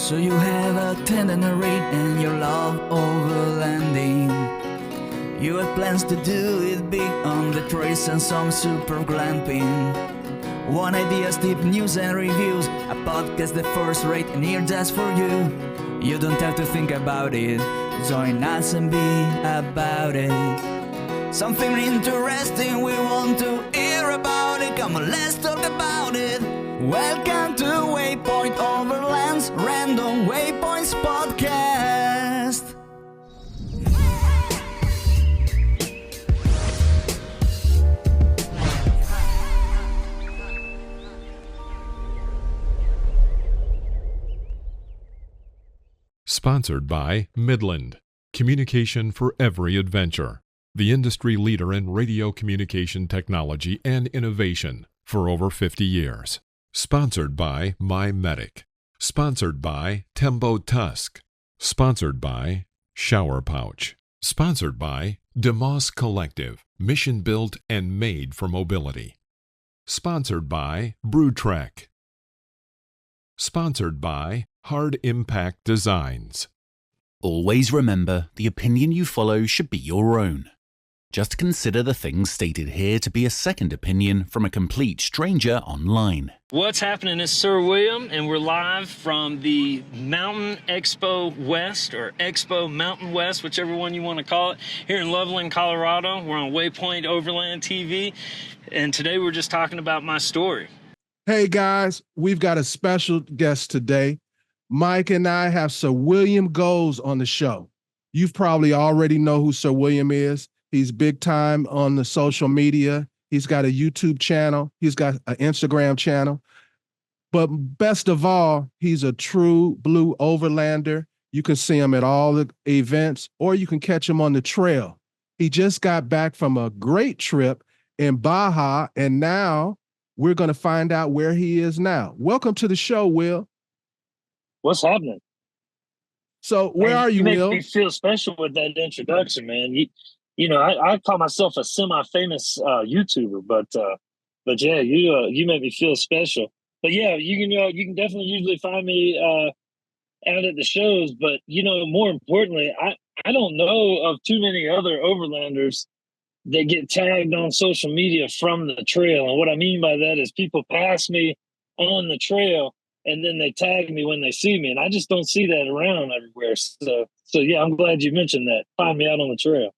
So you have a itinerary and you love overlanding. You have plans to do it big on the trace and some super glamping. One ideas, deep news and reviews, a podcast the first rate and here just for you. You don't have to think about it, join us and be about it. Something interesting we want to hear about it, come on let's talk about it. Welcome to Waypoint Overland's Random Waypoints podcast. Sponsored by Midland, communication for every adventure, the industry leader in radio communication technology and innovation for over 50 years. Sponsored by MyMedic. Sponsored by Tembo Tusk. Sponsored by Shower Pouch. Sponsored by DeMoss Collective, mission built and made for mobility. Sponsored by BrewTrek. Sponsored by Hard Impact Designs. Always remember, the opinion you follow should be your own. Just consider the things stated here to be a second opinion from a complete stranger online. What's happening is Sir William, and we're live from the Mountain Expo West, or Expo Mountain West, whichever one you want to call it, here in Loveland, Colorado. We're on Waypoint Overland TV, and today we're just talking about my story. Hey guys, we've got a special guest today. Mike and I have Sir William Goals on the show. You've probably already know who Sir William is. He's big time on the social media. He's got a YouTube channel. He's got an Instagram channel. But best of all, he's a true blue overlander. You can see him at all the events, or you can catch him on the trail. He just got back from a great trip in Baja, and now we're going to find out where he is now. Welcome to the show, Will. What's happening? So where are you, Will? You make me feel special with that introduction, man. You know, I call myself a semi-famous YouTuber, but yeah, you make me feel special. But yeah, you can definitely usually find me out at the shows. But more importantly, I don't know of too many other overlanders that get tagged on social media from the trail. And what I mean by that is people pass me on the trail and then they tag me when they see me, and I just don't see that around everywhere. So yeah, I'm glad you mentioned that. Find me out on the trail.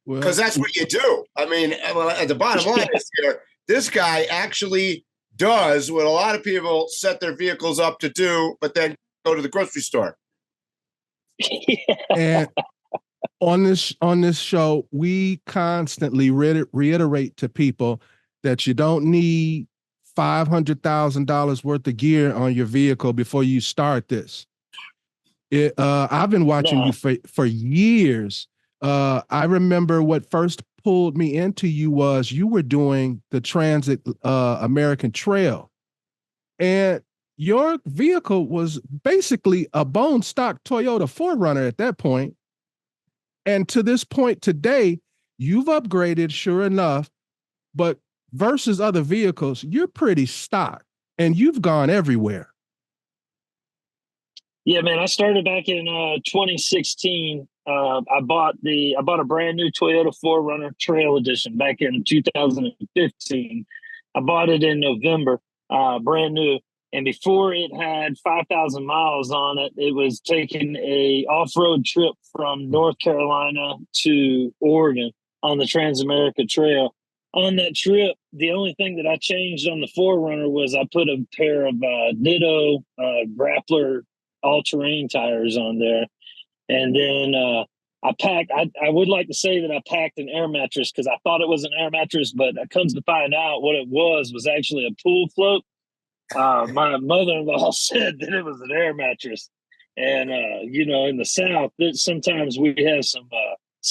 Because that's what you do. I mean, at the bottom line is here, this guy actually does what a lot of people set their vehicles up to do, but then go to the grocery store. And on this show, we constantly reiterate to people that you don't need $500,000 worth of gear on your vehicle before you start this. I've been watching you for years. I remember what first pulled me into you was you were doing the Transit American Trail, and your vehicle was basically a bone stock Toyota 4Runner at that point. And to this point today, you've upgraded, sure enough, but versus other vehicles, you're pretty stock and you've gone everywhere. Yeah, man, I started back in 2016. I bought a brand new Toyota 4Runner Trail Edition back in 2015. I bought it in November, brand new. And before it had 5,000 miles on it, it was taking a off-road trip from North Carolina to Oregon on the TRANSAMERICA Trail. On that trip, the only thing that I changed on the 4Runner was I put a pair of Ditto Grappler all-terrain tires on there. And then I packed, I would like to say that I packed an air mattress because I thought it was an air mattress, but it comes to find out what it was actually a pool float. My mother-in-law said that it was an air mattress. And, in the South, sometimes we have some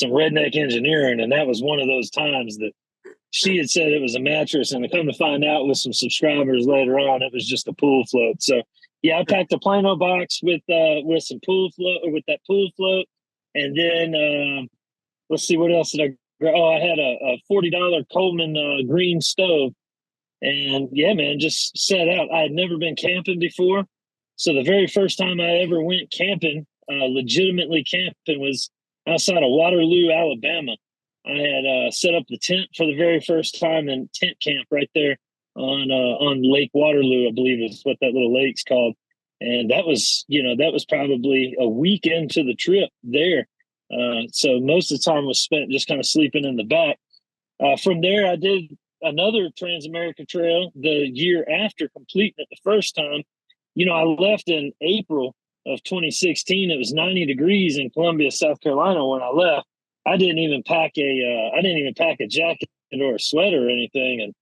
redneck engineering, and that was one of those times that she had said it was a mattress, and to come to find out with some subscribers later on, it was just a pool float. So, yeah, I packed a Plano box with some pool float, or with that pool float. And then, let's see, what else did I grab? Oh, I had a $40 Coleman green stove. And yeah, man, just set out. I had never been camping before. So the very first time I ever went camping, legitimately camping, was outside of Waterloo, Alabama. I had set up the tent for the very first time in tent camp right there on Lake Waterloo, I believe is what that little lake's called. And that was probably a week into the trip there. So most of the time was spent just kind of sleeping in the back. From there, I did another Transamerica trail the year after completing it the first time. I left in April of 2016. It was 90 degrees in Columbia, South Carolina when I left. I didn't even pack a jacket or a sweater or anything. And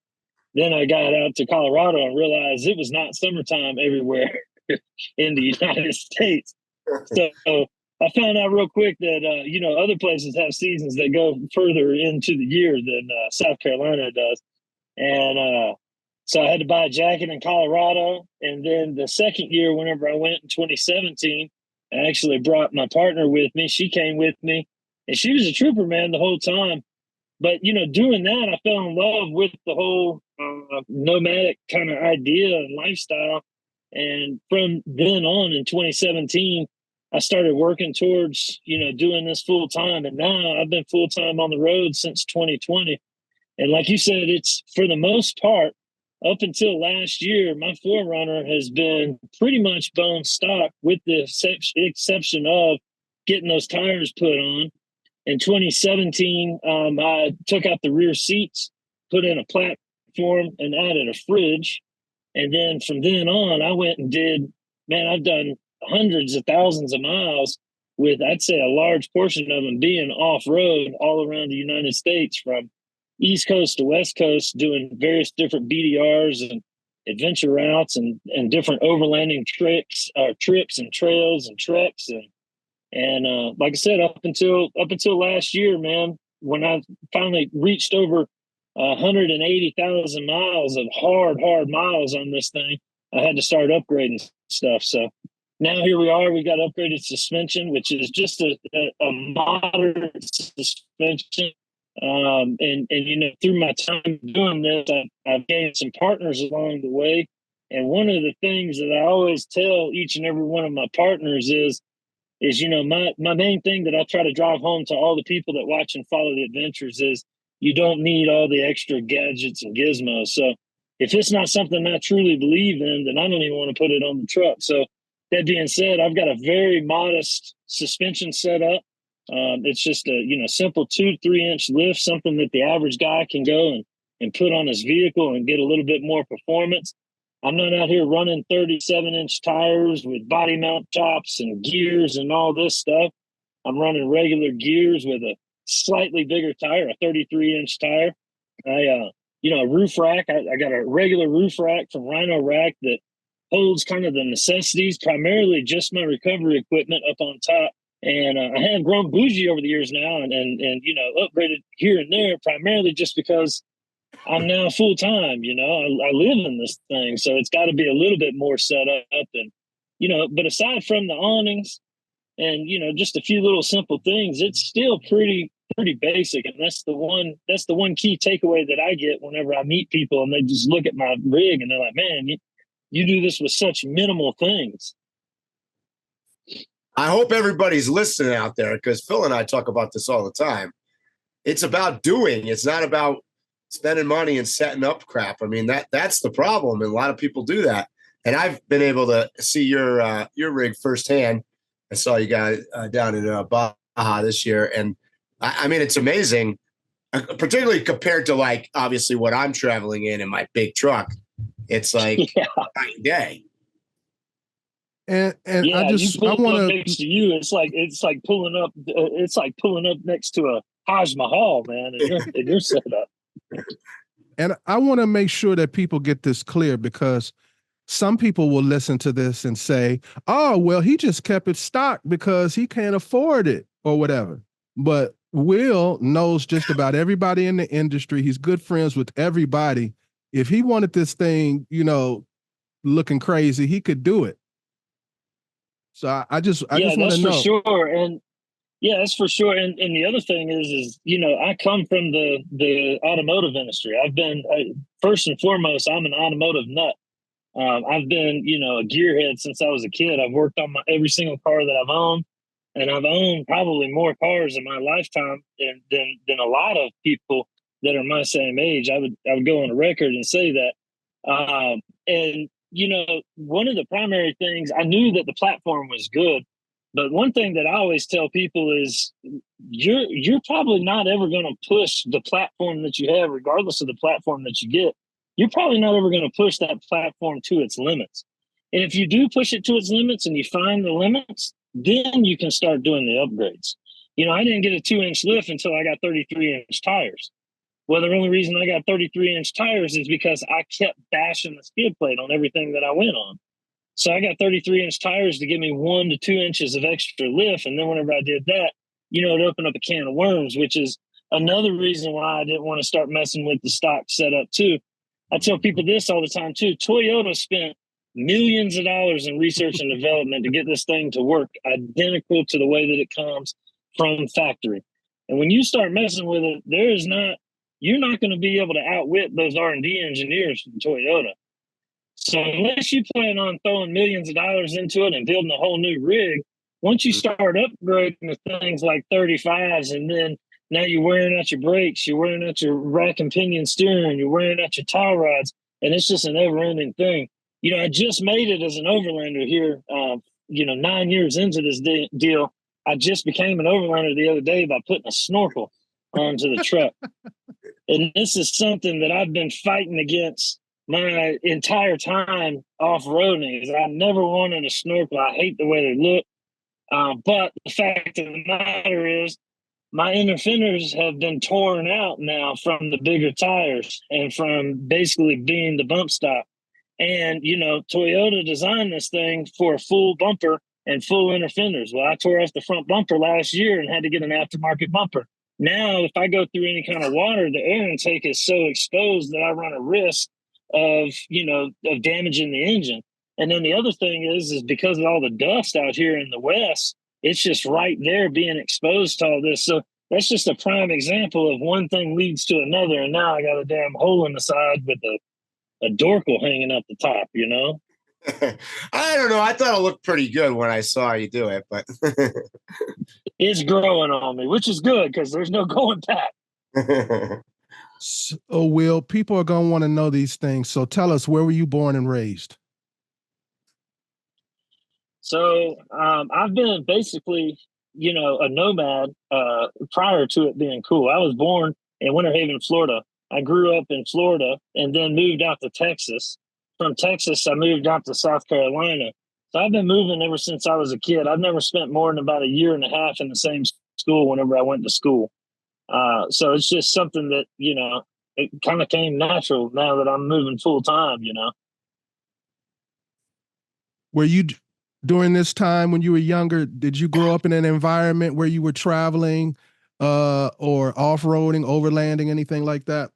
then I got out to Colorado and realized it was not summertime everywhere in the United States. So I found out real quick that, other places have seasons that go further into the year than South Carolina does. And so I had to buy a jacket in Colorado. And then the second year, whenever I went in 2017, I actually brought my partner with me. She came with me. And she was a trooper, man, the whole time. But, doing that, I fell in love with the whole nomadic kind of idea and lifestyle. And from then on in 2017, I started working towards, doing this full time. And now I've been full time on the road since 2020. And like you said, it's for the most part, up until last year, my Forerunner has been pretty much bone stock with the exception of getting those tires put on. In 2017, I took out the rear seats, put in a platform, and added a fridge. And then from then on, I went and I've done hundreds of thousands of miles with, I'd say, a large portion of them being off-road all around the United States, from East Coast to West Coast, doing various different BDRs and adventure routes and different overlanding trips and trails and treks. And like I said, up until last year, man, when I finally reached over 180,000 miles of hard miles on this thing, I had to start upgrading stuff. So now here we are. We got upgraded suspension, which is just a moderate suspension. And through my time doing this, I've gained some partners along the way. And one of the things that I always tell each and every one of my partners is my main thing that I try to drive home to all the people that watch and follow the adventures is you don't need all the extra gadgets and gizmos. So if it's not something I truly believe in, then I don't even want to put it on the truck. So that being said, I've got a very modest suspension set up. It's just a simple 2-3 inch lift, something that the average guy can go and put on his vehicle and get a little bit more performance. I'm not out here running 37-inch tires with body mount chops and gears and all this stuff. I'm running regular gears with a slightly bigger tire, a 33-inch tire. A roof rack. I got a regular roof rack from Rhino Rack that holds kind of the necessities, primarily just my recovery equipment up on top. And I have grown bougie over the years now and upgraded here and there, primarily just because I'm now full time. I live in this thing, so it's got to be a little bit more set up. And but aside from the awnings and just a few little simple things, it's still pretty basic. And that's the one key takeaway that I get whenever I meet people and they just look at my rig and they're like, "Man, you do this with such minimal things." I hope everybody's listening out there, because Phil and I talk about this all the time. It's about doing. It's not about spending money and setting up crap. I mean, that's the problem. And a lot of people do that. And I've been able to see your rig firsthand. I saw you guys down in Baja this year. And I mean, it's amazing, particularly compared to, like, obviously what I'm traveling in my big truck. It's like night and day. And yeah, I want to next to you. It's like pulling up. It's like pulling up next to a Taj Mahal, man. And you're set up. And I want to make sure that people get this clear, because some people will listen to this and say, "Oh, well, he just kept it stock because he can't afford it or whatever." But Will knows just about everybody in the industry. He's good friends with everybody. If he wanted this thing, looking crazy, he could do it. So I just want to know. That's for sure. And yeah, that's for sure. And the other thing is I come from the automotive industry. I've been, first and foremost, I'm an automotive nut. I've been, a gearhead since I was a kid. I've worked on every single car that I've owned, and I've owned probably more cars in my lifetime than a lot of people that are my same age. I would go on a record and say that. And one of the primary things, I knew that the platform was good, but one thing that I always tell people is you're probably not ever going to push the platform that you have, regardless of the platform that you get. You're probably not ever going to push that platform to its limits. And if you do push it to its limits and you find the limits, then you can start doing the upgrades. I didn't get a 2-inch lift until I got 33-inch tires. Well, the only reason I got 33-inch tires is because I kept bashing the skid plate on everything that I went on. So I got 33-inch tires to give me 1 to 2 inches of extra lift. And then whenever I did that, it opened up a can of worms, which is another reason why I didn't want to start messing with the stock setup too. I tell people this all the time too. Toyota spent millions of dollars in research and development to get this thing to work identical to the way that it comes from factory. And when you start messing with it, you're not going to be able to outwit those R&D engineers from Toyota. So unless you plan on throwing millions of dollars into it and building a whole new rig, once you start upgrading to things like 35s, and then now you're wearing out your brakes, you're wearing out your rack and pinion steering, you're wearing out your tie rods, and it's just a never-ending thing. I just made it as an Overlander here, 9 years into this deal. I just became an Overlander the other day by putting a snorkel onto the truck. And this is something that I've been fighting against my entire time off-roading. Is I never wanted a snorkel. I hate the way they look. But the fact of the matter is, my inner fenders have been torn out now from the bigger tires and from basically being the bump stop. And, Toyota designed this thing for a full bumper and full inner fenders. Well, I tore off the front bumper last year and had to get an aftermarket bumper. Now, if I go through any kind of water, the air intake is so exposed that I run a risk of damaging the engine. And then the other thing is because of all the dust out here in the West, it's just right there being exposed to all this. So that's just a prime example of one thing leads to another. And now I got a damn hole in the side with a dorkle hanging up the top, I don't know. I thought it looked pretty good when I saw you do it, but it's growing on me, which is good because there's no going back. So, Will, people are going to want to know these things. So tell us, where were you born and raised? So I've been basically, a nomad prior to it being cool. I was born in Winter Haven, Florida. I grew up in Florida and then moved out to Texas. From Texas, I moved out to South Carolina. So I've been moving ever since I was a kid. I've never spent more than about a year and a half in the same school whenever I went to school. So it's just something that, it kind of came natural now that I'm moving full time, Were you, during this time when you were younger, did you grow up in an environment where you were traveling or off-roading, overlanding, anything like that?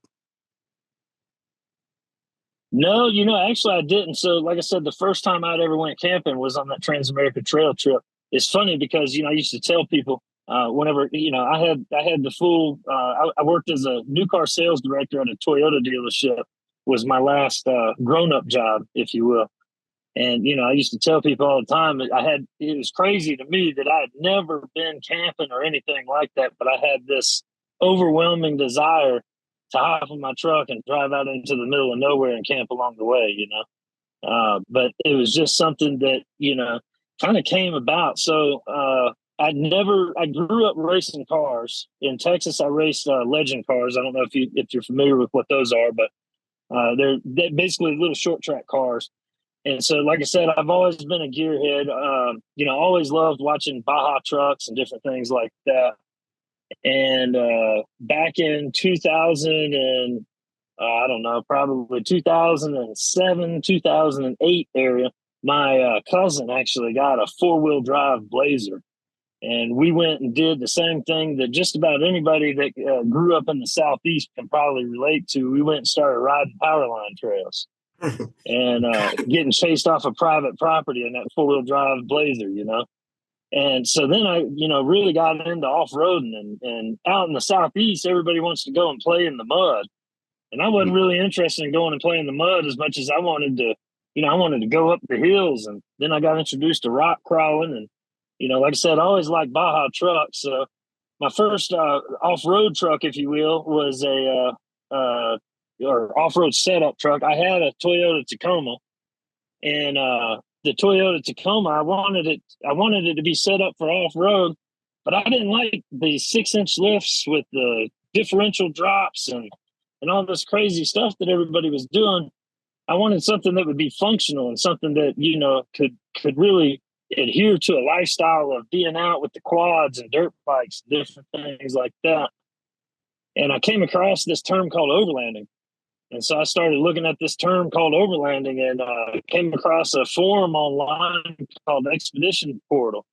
No, actually I didn't. So like I said, the first time I'd ever went camping was on that TRANSAMERICA trail trip. It's funny because, I used to tell people whenever, I had the full, I worked as a new car sales director at a Toyota dealership, was my last grown-up job, if you will. And, I used to tell people all the time it was crazy to me that I had never been camping or anything like that, but I had this overwhelming desire to hop in my truck and drive out into the middle of nowhere and camp along the way, but it was just something that, kind of came about. So I grew up racing cars. In Texas, I raced legend cars. I don't know if you're familiar with what those are, but they're basically little short track cars. And so, like I said, I've always been a gearhead. Always loved watching Baja trucks and different things like that. And back in 2000 and I don't know, probably 2007, 2008 area, my cousin actually got a 4-wheel drive Blazer. And we went and did the same thing that just about anybody that grew up in the Southeast can probably relate to. We went and started riding powerline trails and getting chased off of private property in that 4-wheel drive Blazer, And so then I, really got into off-roading and out in the Southeast, everybody wants to go and play in the mud. And I wasn't really interested in going and playing in the mud as much as I wanted to I wanted to go up the hills, and then I got introduced to rock crawling. And, like I said, I always liked Baja trucks. So my first off-road truck, if you will, was or off-road setup truck. I had a Toyota Tacoma, and the Toyota Tacoma, I wanted it to be set up for off-road, but I didn't like the 6-inch lifts with the differential drops and all this crazy stuff that everybody was doing. I wanted something that would be functional and something that, could really adhere to a lifestyle of being out with the quads and dirt bikes, different things like that. And I came across this term called overlanding. And so I started looking at this term called overlanding, and came across a forum online called Expedition Portal.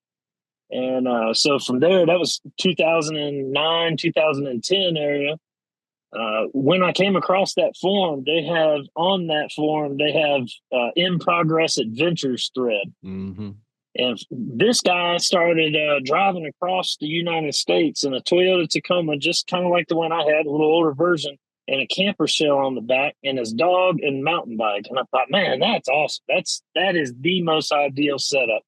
And so from there, that was 2009, 2010 area. When I came across that forum, they have in progress adventures thread. Mm-hmm. And this guy started driving across the United States in a Toyota Tacoma, just kind of like the one I had, a little older version, and a camper shell on the back, and his dog and mountain bike. And I thought, man, that's awesome. That is the most ideal setup.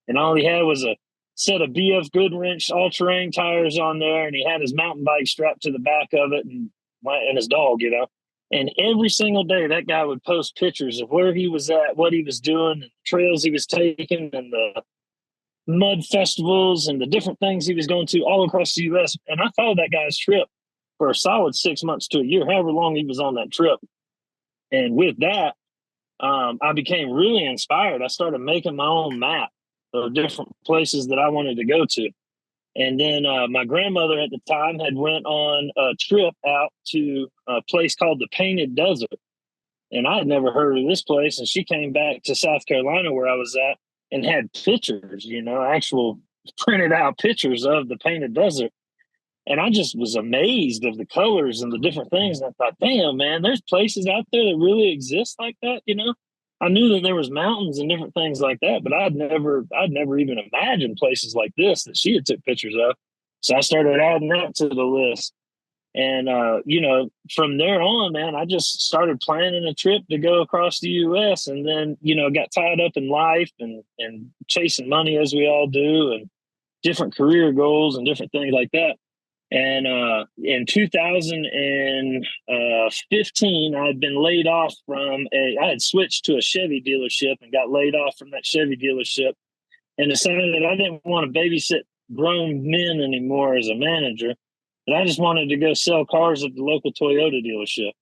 And all he had was a set of BF Goodwrench all-terrain tires on there, and he had his mountain bike strapped to the back of it, and his dog, And every single day, that guy would post pictures of where he was at, what he was doing, and the trails he was taking, and the mud festivals, and the different things he was going to all across the U.S. And I followed that guy's trip for a solid 6 months to a year, however long he was on that trip. And with that, I became really inspired. I started making my own map of different places that I wanted to go to. And then my grandmother at the time had went on a trip out to a place called the Painted Desert. And I had never heard of this place. And she came back to South Carolina where I was at and had pictures, actual printed out pictures of the Painted Desert. And I just was amazed of the colors and the different things. And I thought, damn, man, there's places out there that really exist like that, I knew that there was mountains and different things like that, but I'd never even imagined places like this that she had took pictures of. So I started adding that to the list. And, from there on, man, I just started planning a trip to go across the U.S. and then, got tied up in life and chasing money as we all do, and different career goals and different things like that. And in 2015, I had been laid off I had switched to a Chevy dealership and got laid off from that Chevy dealership, and decided that I didn't want to babysit grown men anymore as a manager, but I just wanted to go sell cars at the local Toyota dealership.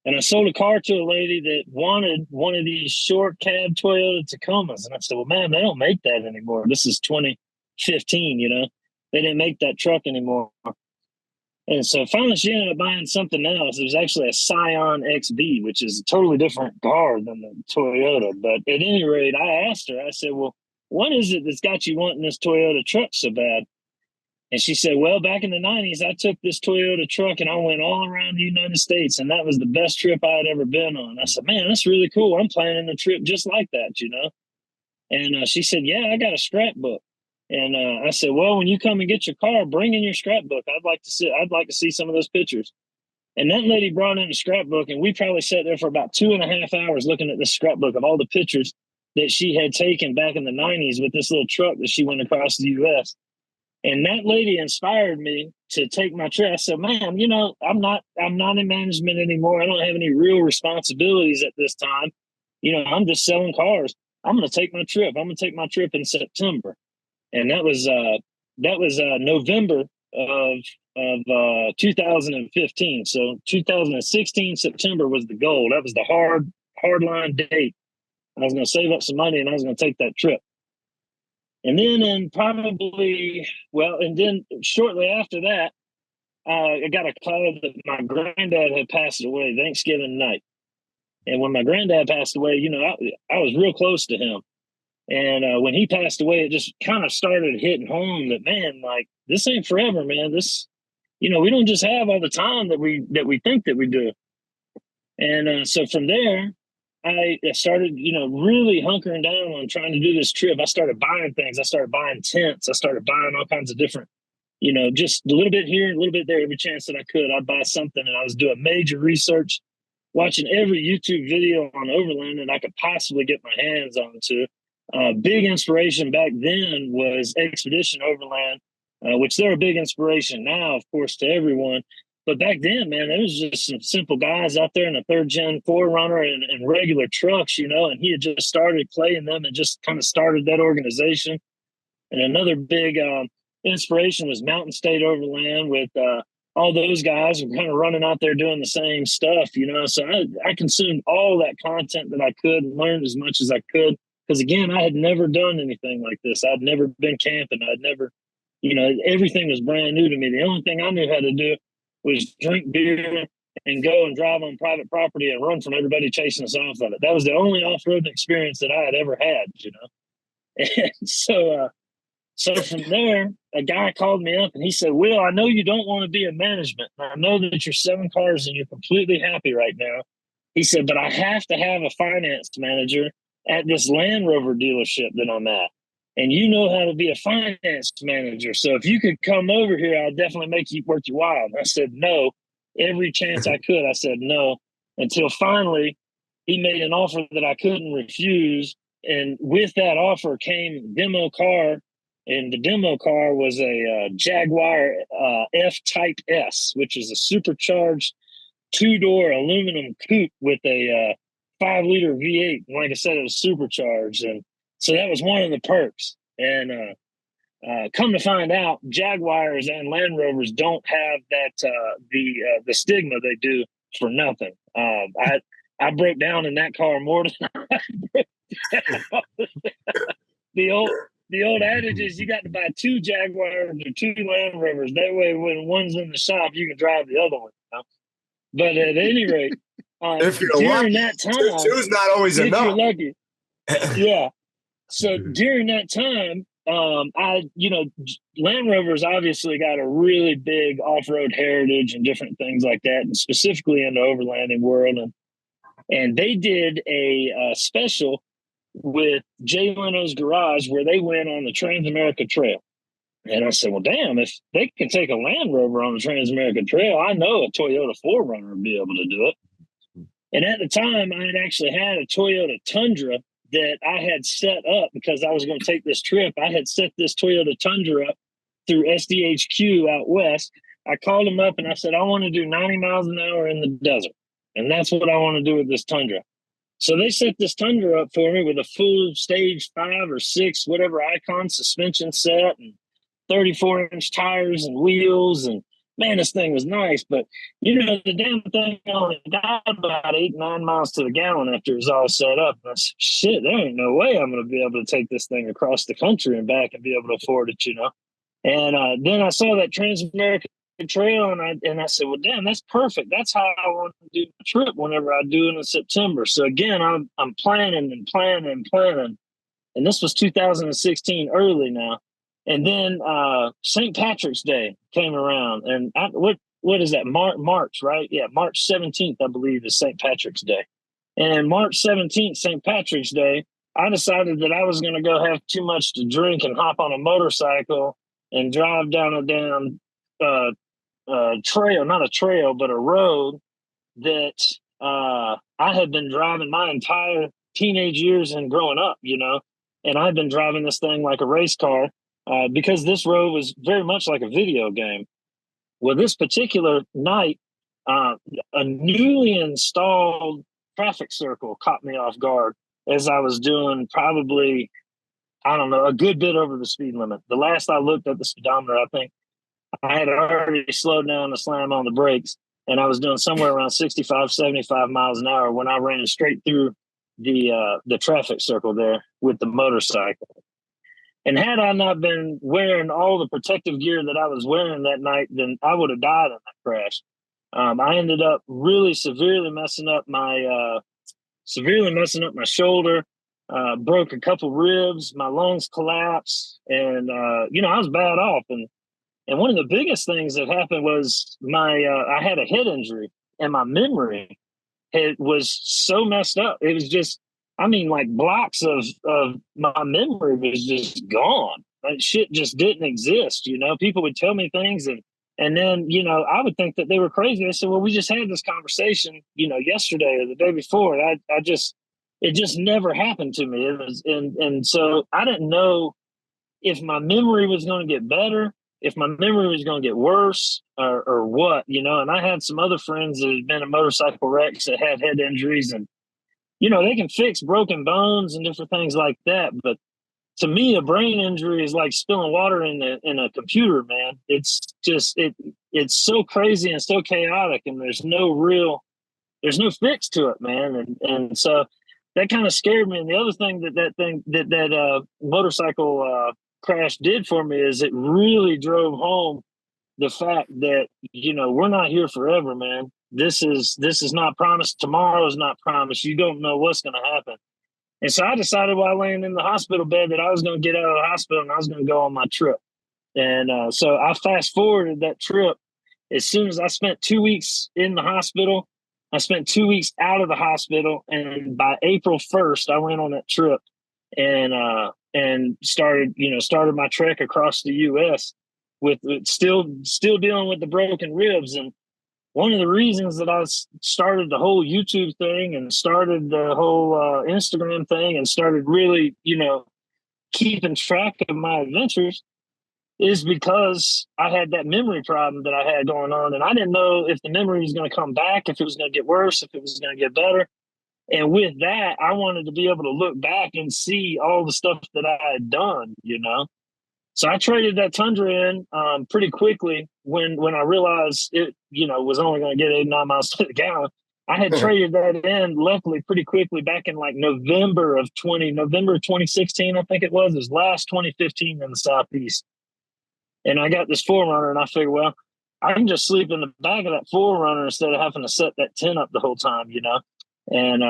And I sold a car to a lady that wanted one of these short cab Toyota Tacomas. And I said, well, man, they don't make that anymore. This is 2015, they didn't make that truck anymore. And so finally she ended up buying something else. It was actually a Scion XB, which is a totally different car than the Toyota. But at any rate, I asked her, I said, well, what is it that's got you wanting this Toyota truck so bad? And she said, well, back in the 90s, I took this Toyota truck and I went all around the United States, and that was the best trip I had ever been on. I said, man, that's really cool. I'm planning a trip just like that, And she said, yeah, I got a scrapbook. And I said, well, when you come and get your car, bring in your scrapbook. I'd like to see some of those pictures. And that lady brought in a scrapbook, and we probably sat there for about 2.5 hours looking at this scrapbook of all the pictures that she had taken back in the 90s with this little truck that she went across the U.S. And that lady inspired me to take my trip. I said, man, I'm not in management anymore. I don't have any real responsibilities at this time. I'm just selling cars. I'm going to take my trip. I'm going to take my trip in September. And that was November of 2015. So 2016 September was the goal. That was the hard line date. I was going to save up some money and I was going to take that trip. And then shortly after that, I got a call that my granddad had passed away Thanksgiving night. And when my granddad passed away, I was real close to him. And when he passed away, it just kind of started hitting home that, man, like, this ain't forever, man. This, we don't just have all the time that we think that we do. And so from there, I started, really hunkering down on trying to do this trip. I started buying things. I started buying tents. I started buying all kinds of different, just a little bit here, a little bit there. Every chance that I could, I'd buy something. And I was doing major research watching every YouTube video on Overland that I could possibly get my hands onto. Big inspiration back then was Expedition Overland, which they're a big inspiration now, of course, to everyone. But back then, man, there was just some simple guys out there in a 3rd-gen 4Runner and regular trucks, you know, and he had just started playing them and just kind of started that organization. And another big inspiration was Mountain State Overland with all those guys were kind of running out there doing the same stuff, you know. So I consumed all that content that I could and learned as much as I could. Because, again, I had never done anything like this. I'd never been camping. I'd never, you know, everything was brand new to me. The only thing I knew how to do was drink beer and go and drive on private property and run from everybody chasing us off of it. That was the only off-road experience that I had ever had, you know. And so from there, a guy called me up and he said, Will, I know you don't want to be in management. I know that you're 7 cars and you're completely happy right now. He said, but I have to have a finance manager at this Land Rover dealership that I'm at. And you know how to be a finance manager. So if you could come over here, I'll definitely make you worth your while. And I said, no, every chance I could. I said, no, until finally he made an offer that I couldn't refuse. And with that offer came demo car. And the demo car was a Jaguar F-Type S, which is a supercharged 2-door aluminum coupe with a 5-liter V8. And like I said, it was supercharged. And so that was one of the perks. And come to find out, Jaguars and Land Rovers don't have that the stigma they do for nothing. I broke down in that car more than I broke down. The old adage is you got to buy 2 Jaguars or 2 Land Rovers. That way, when one's in the shop, you can drive the other one. You know? But at any rate, if you're during lucky, that time, 2's not always if enough. You're lucky, yeah. So during that time, Land Rover's obviously got a really big off-road heritage and different things like that, and specifically in the overlanding world. And they did a special with Jay Leno's Garage where they went on the Transamerica Trail. And I said, well, damn, if they can take a Land Rover on the Transamerica Trail, I know a Toyota 4Runner would be able to do it. And at the time, I had actually had a Toyota Tundra that I had set up because I was going to take this trip. I had set this Toyota Tundra up through SDHQ out west. I called them up and I said, I want to do 90 miles an hour in the desert. And that's what I want to do with this Tundra. So they set this Tundra up for me with a full stage 5 or 6, whatever icon suspension set and 34-inch tires and wheels. And man, this thing was nice. But, you know, the damn thing only got about 8, 9 miles to the gallon after it was all set up. And I said, shit, there ain't no way I'm going to be able to take this thing across the country and back and be able to afford it, you know. And then I saw that Transamerica Trail and I said, well, damn, that's perfect. That's how I want to do the trip whenever I do it in September. So again, I'm planning. And this was 2016 early now. And then St. Patrick's Day came around, and what is that? March, right? Yeah, March 17th, I believe, is St. Patrick's Day. And March 17th, St. Patrick's Day, I decided that I was going to go have too much to drink and hop on a motorcycle and drive down a damn trail, not a trail, but a road that I had been driving my entire teenage years and growing up, you know, and I've been driving this thing like a race car. Because this road was very much like a video game. Well, this particular night, a newly installed traffic circle caught me off guard as I was doing probably, I don't know, a good bit over the speed limit. The last I looked at the speedometer, I think I had already slowed down to slam on the brakes, and I was doing somewhere around 65, 75 miles an hour when I ran straight through the traffic circle there with the motorcycle. And had I not been wearing all the protective gear that I was wearing that night, then I would have died in that crash. I ended up really severely messing up my shoulder, broke a couple ribs, my lungs collapsed, and I was bad off. And one of the biggest things that happened was I had a head injury, and my memory was so messed up. It was just, like blocks of my memory was just gone. That shit just didn't exist, you know. People would tell me things and And then, you know, I would think that they were crazy. They said, well, we just had this conversation, you know, yesterday or the day before. And it just never happened to me. It was, and so I didn't know if my memory was going to get better, if my memory was going to get worse, or what, you know. And I had some other friends that had been in motorcycle wrecks that had head injuries, and, you know, they can fix broken bones and different things like that. But to me, a brain injury is like spilling water in a computer, man. It's just, it's so crazy and so chaotic, and there's no fix to it, man. And so that kind of scared me. And the other thing that motorcycle crash did for me is it really drove home the fact that, you know, we're not here forever, man. This is not promised. Tomorrow is not promised. You don't know what's going to happen. And so I decided while laying in the hospital bed that I was going to get out of the hospital and I was going to go on my trip. And so I fast forwarded that trip. As soon as I spent 2 weeks in the hospital, I spent 2 weeks out of the hospital. And by April 1st, I went on that trip and started my trek across the U.S. with still dealing with the broken ribs. And one of the reasons that I started the whole YouTube thing and started the whole Instagram thing and started really, you know, keeping track of my adventures is because I had that memory problem that I had going on. And I didn't know if the memory was going to come back, if it was going to get worse, if it was going to get better. And with that, I wanted to be able to look back and see all the stuff that I had done, you know. So I traded that Tundra in pretty quickly when I realized it, you know, was only going to get 89 miles to the gallon. I had traded that in, luckily, pretty quickly back in like November of 2016, I think it was last 2015 in the Southeast. And I got this 4Runner, and I figured, well, I can just sleep in the back of that 4Runner instead of having to set that tent up the whole time, you know. And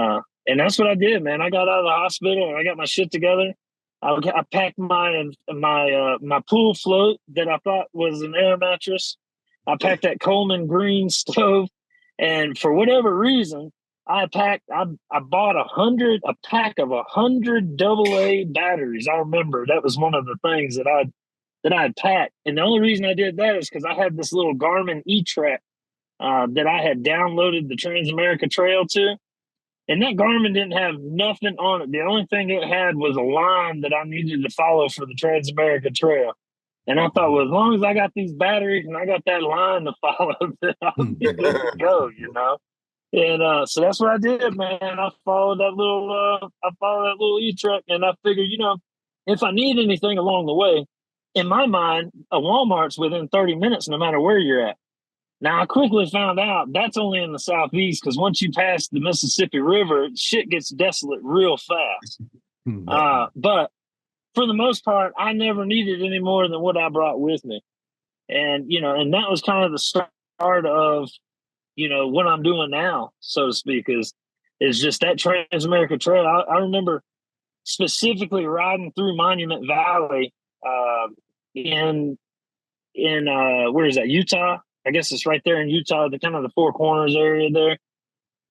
that's what I did, man. I got out of the hospital and I got my shit together. I packed my pool float that I thought was an air mattress. I packed that Coleman green stove, and for whatever reason, I bought a pack of 100 AA batteries. I remember that was one of the things that I'd packed, and the only reason I did that is because I had this little Garmin E-Track that I had downloaded the Transamerica Trail to. And that Garmin didn't have nothing on it. The only thing it had was a line that I needed to follow for the Transamerica Trail. And I thought, well, as long as I got these batteries and I got that line to follow, then I'll be good to go, you know? And so that's what I did, man. I followed that little E-Truck, and I figured, you know, if I need anything along the way, in my mind, a Walmart's within 30 minutes, no matter where you're at. Now, I quickly found out that's only in the Southeast, because once you pass the Mississippi River, shit gets desolate real fast. But for the most part, I never needed any more than what I brought with me. And, you know, and that was kind of the start of, you know, what I'm doing now, so to speak, is just that Transamerica Trail. I remember specifically riding through Monument Valley in where is that, Utah? I guess it's right there in Utah, the kind of the Four Corners area there.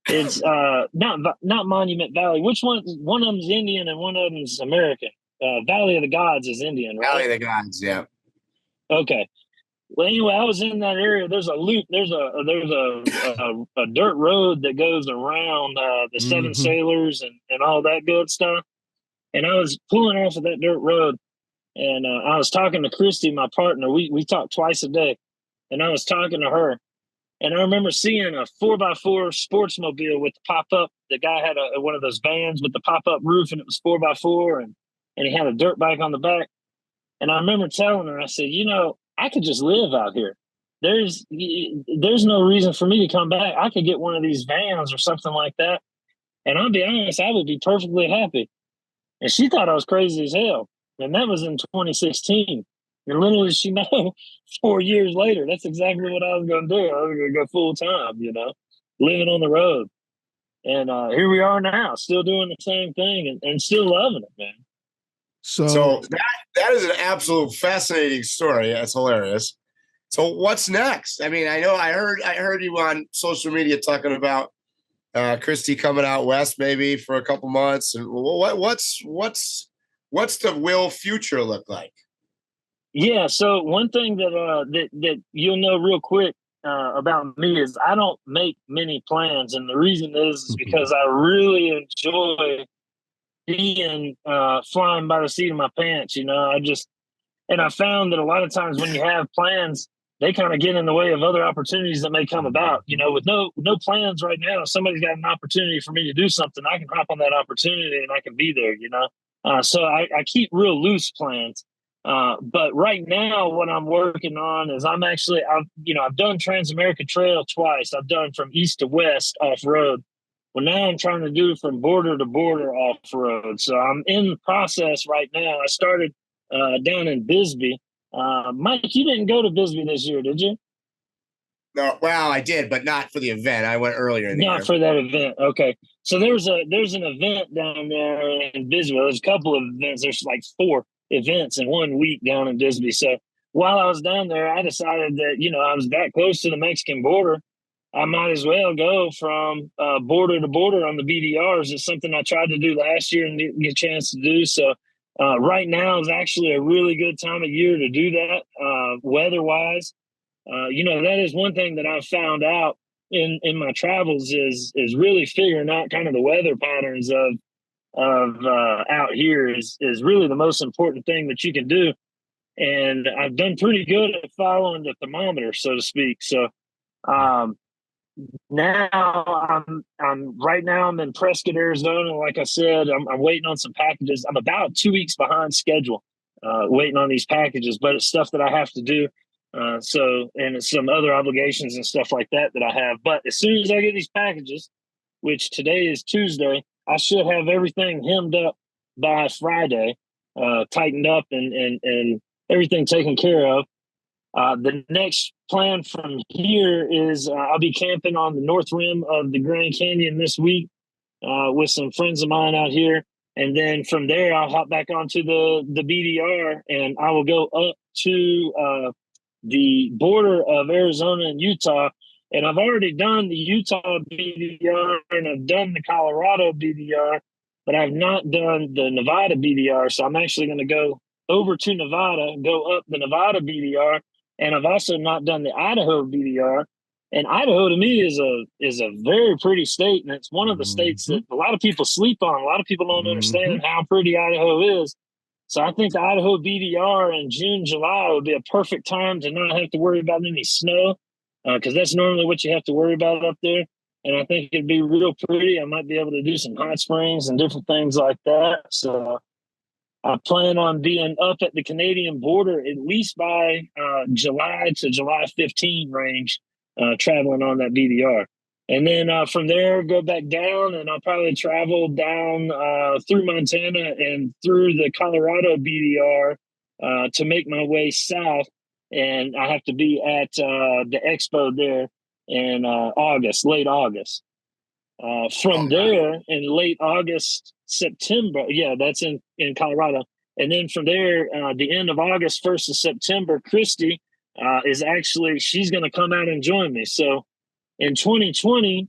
It's not Monument Valley. Which one? One of them's Indian and one of them's American. Valley of the Gods is Indian, right? Valley of the Gods, yeah. Okay. Well, anyway, I was in that area. There's a loop. There's a dirt road that goes around the Seven Sailors and all that good stuff. And I was pulling off of that dirt road, and I was talking to Christy, my partner. We talk twice a day. And I was talking to her, and I remember seeing a 4x4 sportsmobile with the pop-up. The guy had one of those vans with the pop-up roof, and it was 4x4, and he had a dirt bike on the back. And I remember telling her, I said, you know, I could just live out here. There's no reason for me to come back. I could get one of these vans or something like that, and I'll be honest, I would be perfectly happy. And she thought I was crazy as hell. And that was in 2016. And little did she know, 4 years later, that's exactly what I was going to do. I was going to go full time, you know, living on the road. And here we are now, still doing the same thing and still loving it, man. So that is an absolute fascinating story. That's hilarious. So what's next? I mean, I know I heard you on social media talking about Christy coming out west maybe for a couple months. And what's the Will future look like? Yeah. So one thing that you'll know real quick about me is I don't make many plans, and the reason is because I really enjoy being flying by the seat of my pants. And I found that a lot of times when you have plans, they kind of get in the way of other opportunities that may come about. With no plans right now, if somebody's got an opportunity for me to do something, I can hop on that opportunity and I can be there. So I keep real loose plans. But right now, what I'm working on is I've done Transamerica Trail twice. I've done from east to west off road. Well, now I'm trying to do from border to border off road. So I'm in the process right now. I started down in Bisbee. Mike, you didn't go to Bisbee this year, did you? No, well, I did, but not for the event. I went earlier in the year. Not for that event. Okay. So there's an event down there in Bisbee. There's a couple of events. There's like 4 events in 1 week down in Bisbee. So while I was down there, I decided that, I was that close to the Mexican border. I might as well go from border to border on the BDRs. It's something I tried to do last year and didn't get a chance to do. So right now is actually a really good time of year to do that weather-wise. That is one thing that I've found out in my travels is really figuring out kind of the weather patterns of out here is really the most important thing that you can do. And I've done pretty good at following the thermometer, so to speak. So now I'm in Prescott, Arizona. Like I said, I'm waiting on some packages. I'm about 2 weeks behind schedule, waiting on these packages, but it's stuff that I have to do. And it's some other obligations and stuff like that I have. But as soon as I get these packages, which today is Tuesday, I should have everything hemmed up by Friday, tightened up and everything taken care of. The next plan from here is I'll be camping on the north rim of the Grand Canyon this week with some friends of mine out here. And then from there, I'll hop back onto the BDR and I will go up to the border of Arizona and Utah. And I've already done the Utah BDR and I've done the Colorado BDR, but I've not done the Nevada BDR. So I'm actually going to go over to Nevada, go up the Nevada BDR. And I've also not done the Idaho BDR. And Idaho to me is a very pretty state. And it's one of the states that a lot of people sleep on. A lot of people don't understand how pretty Idaho is. So I think the Idaho BDR in June, July would be a perfect time to not have to worry about any snow, because that's normally what you have to worry about up there. And I think it'd be real pretty. I might be able to do some hot springs and different things like that. So I plan on being up at the Canadian border at least by July to July 15 range, traveling on that BDR. And then from there, go back down, and I'll probably travel down through Montana and through the Colorado BDR to make my way south. And I have to be at the expo there in late August. From there, in late August, September, that's in Colorado. And then from there, the end of August, 1st of September, Christy she's going to come out and join me. So in 2020,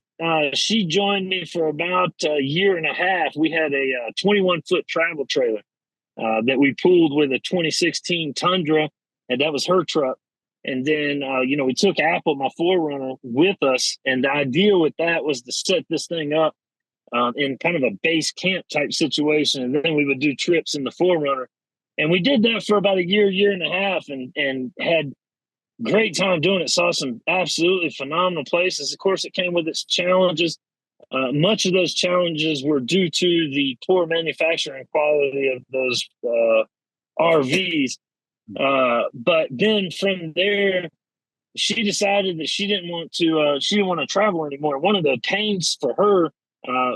she joined me for about a year and a half. We had a 21-foot travel trailer that we pulled with a 2016 Tundra, and that was her truck. And then, we took Apple, my 4Runner, with us. And the idea with that was to set this thing up in kind of a base camp type situation. And then we would do trips in the 4Runner. And we did that for about a year and a half and had great time doing it. Saw some absolutely phenomenal places. Of course, it came with its challenges. Much of those challenges were due to the poor manufacturing quality of those RVs. But then from there, she decided that she didn't want to travel anymore. One of the pains for her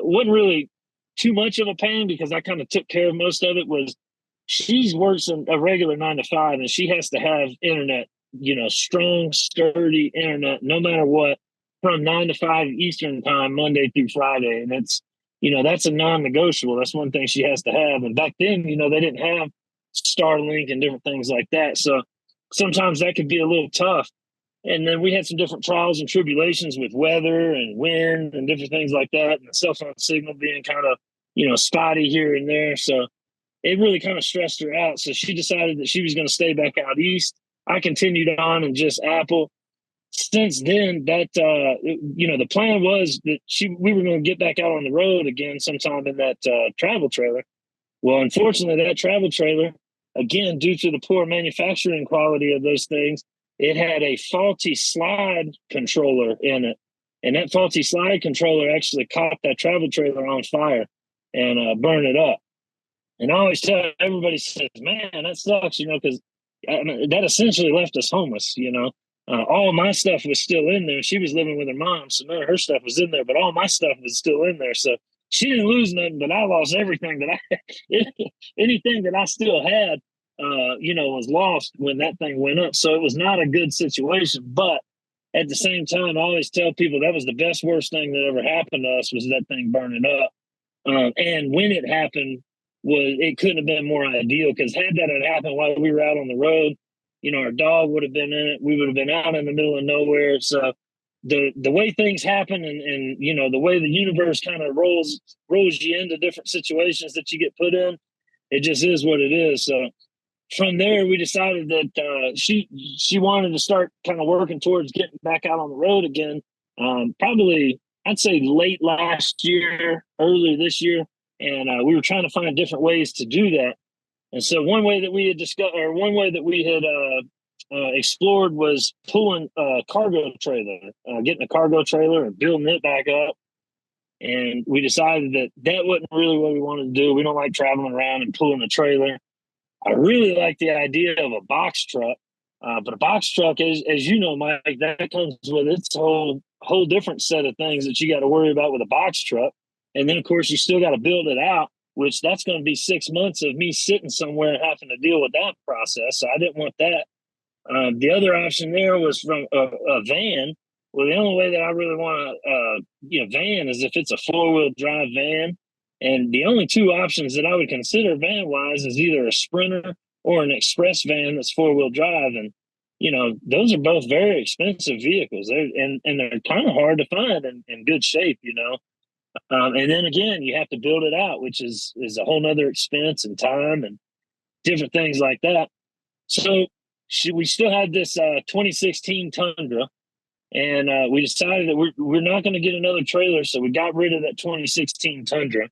wasn't really too much of a pain because I kind of took care of most of it. Was she works a regular 9 to 5 and she has to have internet, strong, sturdy internet, no matter what, from 9 to 5 Eastern time, Monday through Friday. And that's a non-negotiable. That's one thing she has to have. And back then, they didn't have STARLINK and different things like that. So sometimes that could be a little tough. And then we had some different trials and tribulations with weather and wind and different things like that. And the cell phone signal being kind of, spotty here and there. So it really kind of stressed her out. So she decided that she was going to stay back out east. I continued on and just Apple. Since then, that the plan was that we were going to get back out on the road again sometime in that travel trailer. Well, unfortunately, that travel trailer, again, due to the poor manufacturing quality of those things, it had a faulty slide controller in it. And that faulty slide controller actually caught that travel trailer on fire and burned it up. And I always tell everybody, says, man, that sucks, because that essentially left us homeless, all my stuff was still in there. She was living with her mom, so none of her stuff was in there, but all my stuff was still in there. So she didn't lose nothing, but I lost everything anything that I still had, was lost when that thing went up. So it was not a good situation. But at the same time, I always tell people that was the worst thing that ever happened to us was that thing burning up. And when it happened, it couldn't have been more ideal, because had that had happened while we were out on the road, our dog would have been in it. We would have been out in the middle of nowhere. So the way things happen and the way the universe kind of rolls you into different situations that you get put in, it just is what it is. So from there, we decided that she wanted to start kind of working towards getting back out on the road again. Probably, I'd say late last year, early this year. And we were trying to find different ways to do that. And so one way that we had explored was pulling a cargo trailer, getting a cargo trailer and building it back up. And we decided that wasn't really what we wanted to do. We don't like traveling around and pulling a trailer. I really like the idea of a box truck, but a box truck, as you know, Mike, that comes with its whole different set of things that you got to worry about with a box truck. And then, of course, you still got to build it out, which that's going to be 6 months of me sitting somewhere and having to deal with that process. So I didn't want that. The other option there was from a van. Well, the only way that I really want a van is if it's a 4-wheel drive van. And the only two options that I would consider van-wise is either a Sprinter or an express van that's 4-wheel drive. And, those are both very expensive vehicles. And they're kind of hard to find in good shape, and then again, you have to build it out, which is a whole nother expense and time and different things like that. So we still had this 2016 Tundra, and we decided that we're not going to get another trailer. So we got rid of that 2016 Tundra,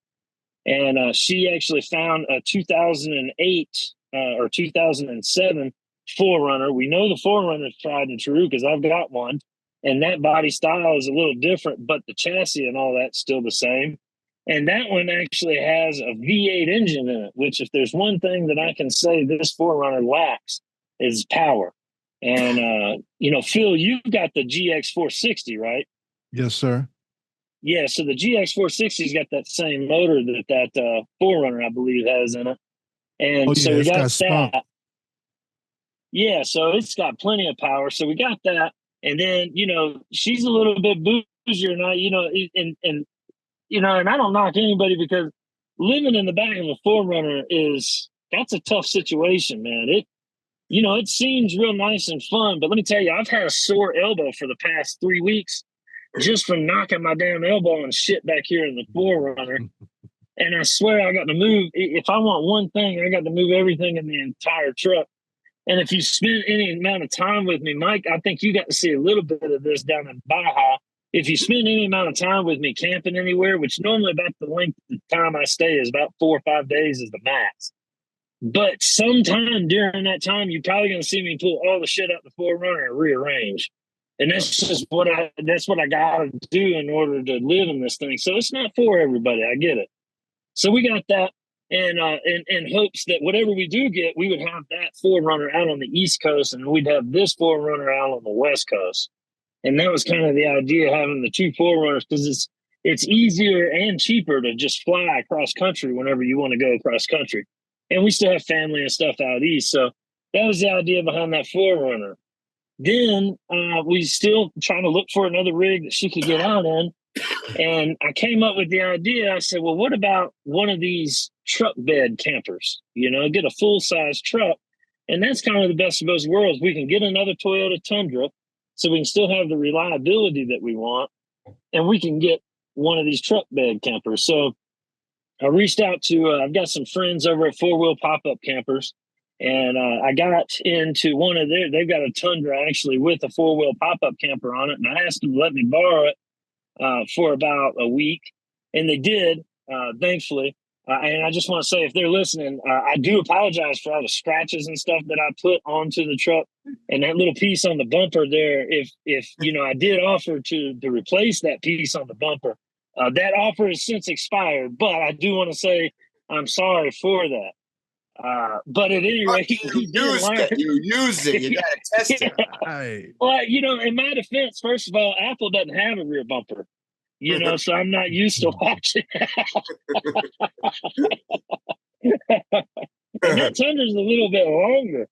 and she actually found a 2008 or 2007 4Runner. We know the 4Runner is tried and true because I've got one. And that body style is a little different, but the chassis and all that's still the same. And that one actually has a V8 engine in it, which if there's one thing that I can say this 4Runner lacks is power. And, Phil, you got the GX460, right? Yes, sir. Yeah, so the GX460's got that same motor that 4Runner, I believe, has in it. And so we got that. Yeah, so it's got plenty of power. So we got that. And then, she's a little bit bougier, and and I don't knock anybody, because living in the back of a 4Runner that's a tough situation, man. It seems real nice and fun, but let me tell you, I've had a sore elbow for the past 3 weeks just from knocking my damn elbow and shit back here in the 4Runner. And I swear I got to move. If I want one thing, I got to move everything in the entire truck. And if you spend any amount of time with me, Mike, I think you got to see a little bit of this down in Baja. If you spend any amount of time with me camping anywhere, which normally about the length of time I stay is about 4 or 5 days is the max. But sometime during that time, you're probably going to see me pull all the shit out the 4Runner and rearrange. And that's just what I got to do in order to live in this thing. So it's not for everybody. I get it. So we got that. And in hopes that whatever we do get, we would have that 4Runner out on the East Coast, and we'd have this 4Runner out on the West Coast. And that was kind of the idea, having the two 4Runners, because it's easier and cheaper to just fly across country whenever you want to go across country. And we still have family and stuff out east. So that was the idea behind that 4Runner. Then we still trying to look for another rig that she could get out in. And I came up with the idea. I said, well, what about one of these truck bed campers? Get a full-size truck. And that's kind of the best of both worlds. We can get another Toyota Tundra, so we can still have the reliability that we want. And we can get one of these truck bed campers. So I reached out to, I've got some friends over at Four Wheel Pop-Up Campers, and I got into one of they've got a Tundra actually with a 4-wheel pop-up camper on it, and I asked them to let me borrow it for about a week, and they did, thankfully. And I just want to say, if they're listening, I do apologize for all the scratches and stuff that I put onto the truck, and that little piece on the bumper there. If I did offer to replace that piece on the bumper, that offer has since expired. But I do want to say I'm sorry for that. But at any rate, you used it. You got to test it. Hey. Well, in my defense, first of all, Apple doesn't have a rear bumper. So I'm not used to watching. And that Tundra's a little bit longer.